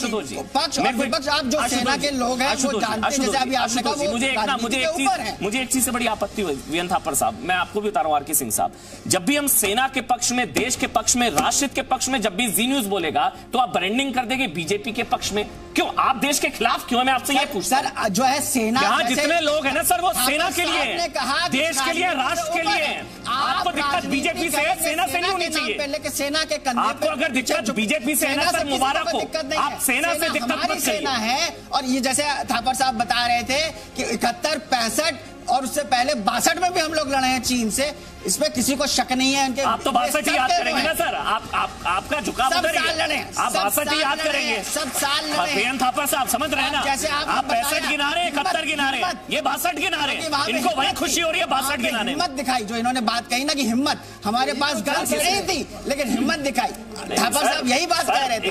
पक्ष और विपक्ष। आप जो सेना के लोग हैं वो जानते हैं, जैसे अभी आपने कहा, मुझे एक चीज मुझे एक चीज से बड़ी आपत्ति हुई वीएन थापर साहब, मैं आपको भी बता रहा हूं आरके सिंह साहब, जब भी हम सेना के पक्ष में, देश के पक्ष में, राष्ट्रहित के पक्ष में जब भी जी न्यूज बोलेगा तो आप ब्रांडिंग कर देंगे बीजेपी के पक्ष में। क्यों आप देश के खिलाफ क्यों है? मैं आपसे ये पूछता हूं। सर जो है सेना, यहाँ जितने लोग हैं ना सर, वो सेना के लिए, देश के लिए, राष्ट्र के लिए। आपको दिक्कत बीजेपी से है, सेना से नहीं होनी चाहिए। सेना के कंधे आपको अगर दिक्कत बीजेपी से है ना सर, मुबारक हो, आप सेना से दिक्कत मत करिए। सेना है, और ये जैसे थापर साहब बता रहे थे कि 71, 65 और उससे पहले 62 में भी हम लोग लड़े हैं चीन से, इसमें किसी को शक नहीं है। उनके आप तो 62 ही याद करेंगे ना सर, आपका झुकाव उधर ही है। आप 62 ही याद करेंगे, सब साल लड़े। वीएन थापर साहब समझ रहे हैं ना, जैसे आप 65 गिना रहे, 71 गिना रहे, ये 62 गिना रहे, इनको वही खुशी हो रही है 62 गिनाने। हिम्मत दिखाई, जो इन्होंने बात कही ना कि हिम्मत, हमारे पास गलत नहीं थी लेकिन हिम्मत दिखाई। थापर साहब यही बात कह रहे थे।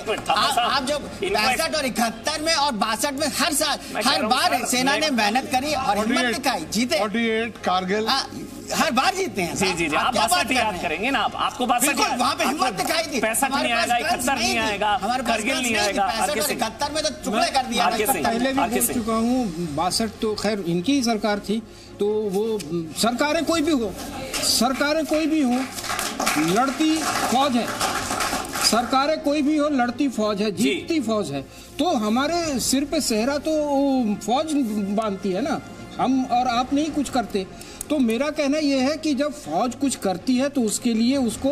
आप जो 65 और 71 में और 62 में हर साल, हर बार सेना ने मेहनत करी और हिम्मत दिखाई, जीते। 48 कारगिल हर बार जीते हैं। जी जी जी, आप 62 याद करेंगे ना, आपको 62 वहाँ पे हिम्मत दिखाई थी। 65 नहीं आएगा, 71 नहीं आएगा, करगिल नहीं आएगा, 71 में तो टुकड़े कर दिया। पहले भी बोल चुका हूँ, 62 तो खैर इनकी ही सरकार थी, तो वो सरकारें कोई भी हो, सरकारें कोई भी हो, लड़ती फौज है, सरकारें कोई भी हो लड़ती फौज है, जीतती फौज है। तो हमारे सिर पे सेहरा तो फौज बांधती है ना, हम और आप नहीं कुछ करते। तो मेरा कहना यह है कि जब फौज कुछ करती है तो उसके लिए उसको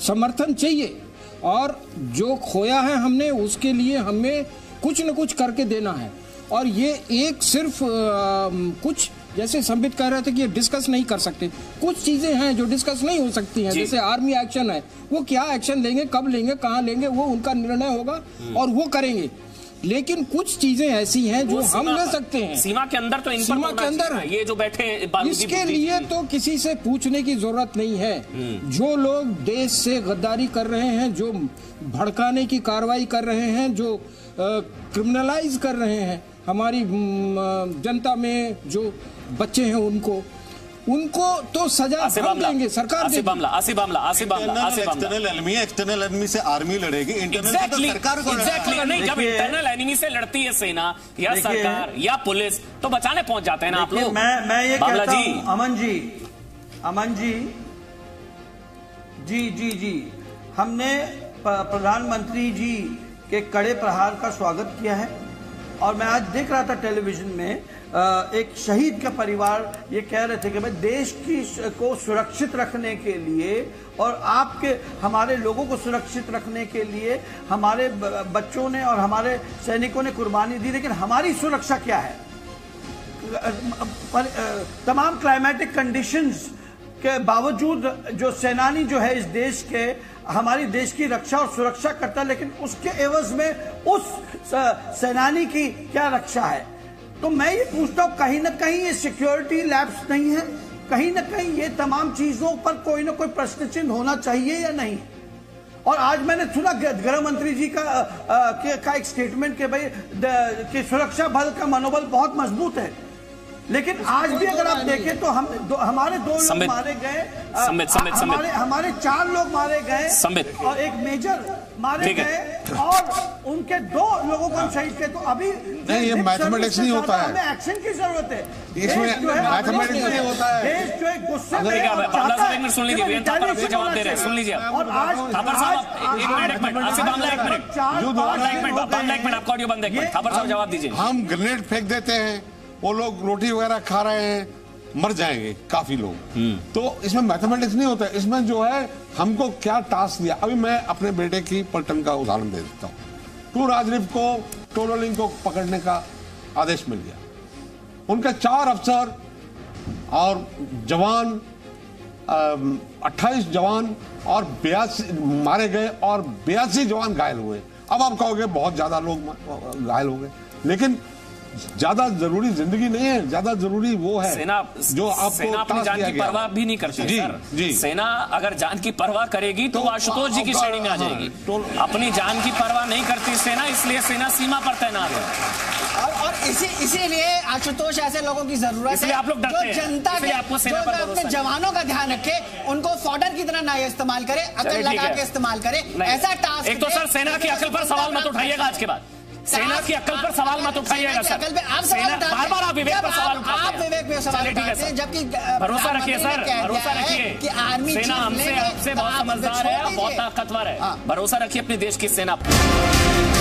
समर्थन चाहिए, और जो खोया है हमने उसके लिए हमें कुछ न कुछ करके देना है। और ये एक सिर्फ कुछ, जैसे संबित कह रहे थे कि ये डिस्कस नहीं कर सकते, कुछ चीजें हैं जो डिस्कस नहीं हो सकती हैं। जैसे आर्मी एक्शन है, वो क्या एक्शन लेंगे, कब लेंगे, कहाँ लेंगे, वो उनका निर्णय होगा और वो करेंगे। लेकिन कुछ चीजें ऐसी हैं जो हम ले सकते हैं सीमा के अंदर, तो सीमा के अंदर है। ये जो बैठे, इसके लिए तो किसी से पूछने की जरूरत नहीं है। जो लोग देश से गद्दारी कर रहे हैं, जो भड़काने की कार्रवाई कर रहे हैं, जो क्रिमिनलाइज कर रहे हैं हमारी जनता में जो बच्चे हैं, उनको तो सजा हम देंगे, सरकार देगी। एक्सटर्नल एनिमी से आर्मी लड़ेगी, इंटरनल तो सरकार को नहीं। जब इंटरनल एनिमी से लड़ती है सेना या सरकार या पुलिस, तो बचाने पहुंच जाते हैं ना आप लोग। मैं ये कहता हूं, अमन जी, हमने प्रधानमंत्री जी के कड़े प्रहार का स्वागत किया है। और मैं आज देख रहा था टेलीविजन में, एक शहीद का परिवार ये कह रहे थे कि भाई देश को सुरक्षित रखने के लिए और आपके हमारे लोगों को सुरक्षित रखने के लिए हमारे बच्चों ने और हमारे सैनिकों ने कुर्बानी दी, लेकिन हमारी सुरक्षा क्या है? तमाम क्लाइमेटिक कंडीशंस के बावजूद जो सेनानी जो है इस देश के, हमारी देश की रक्षा और सुरक्षा करता है, लेकिन उसके एवज में उस सेनानी की क्या रक्षा है? तो मैं ये पूछता हूं, कहीं ना कहीं ये सिक्योरिटी लैप्स नहीं है? कहीं ना कहीं ये तमाम चीजों पर कोई ना कोई प्रश्न चिन्ह होना चाहिए या नहीं? और आज मैंने सुना गृह मंत्री जी का एक स्टेटमेंट कि भाई कि सुरक्षा बल का मनोबल बहुत मजबूत है, लेकिन आज भी अगर आप देखें तो हमारे 2 लोग मारे गए, हमारे 4 लोग मारे गए और एक मेजर मारे गए और उनके 2 लोगों को हम शहीद किए। तो अभी नहीं, ये मैथमेटिक्स नहीं होता है, हमें एक्शन की जरूरत है। इसमें मैथमेटिक्स नहीं होता है। देश जो एक गुस्से में सुन लीजिए, जवाब दे रहे हैं, सुन लीजिए। और आज एक मिनट आपका ऑडियो बंद है, थापर साहब जवाब दीजिए। हम ग्रेनेड फेंक देते हैं, वो लोग रोटी वगैरह खा रहे हैं, मर जाएंगे काफी लोग। तो इसमें मैथमेटिक्स नहीं होता है, इसमें जो है हमको क्या टास्क दिया। अभी मैं अपने बेटे की पलटन का उदाहरण दे देता हूँ। टू राजदीप को, टोलोलिंग को पकड़ने का आदेश मिल गया। उनके 4 अफसर और जवान, 28 जवान और 82 मारे गए और 82 जवान घायल हुए। अब आप कहोगे बहुत ज्यादा लोग घायल हो गए, लेकिन ज्यादा जरूरी जिंदगी नहीं है, ज्यादा जरूरी वो है सेना जो आपको सेना अपनी जान की परवाह भी नहीं करती। जी। सेना अगर जान की परवाह करेगी तो आशुतोष जी की श्रेणी में आ जाएगी। अपनी जान की परवाह नहीं करती सेना, इसलिए सेना सीमा पर तैनात है। और इसीलिए आशुतोष ऐसे लोगों की जरूरत है आप लोग जो जनता के, जो अपने जवानों का ध्यान रखे, उनको फॉडर की तरह ना इस्तेमाल करे, अकल लगा के इस्तेमाल करे। ऐसा टास्क एक तो सर सेना की अकल पर सवाल मत उठाइएगा आज के बाद। सेना की अक्ल पर सवाल मत उठाइएगा सर। बार बार आप विवेक पर सवाल उठाते हैं, जबकि भरोसा रखिए सर, भरोसा रखिए। सेना हमसे आपसे बहुत समझदार है, बहुत ताकतवर है। भरोसा रखिए अपने देश की सेना पर।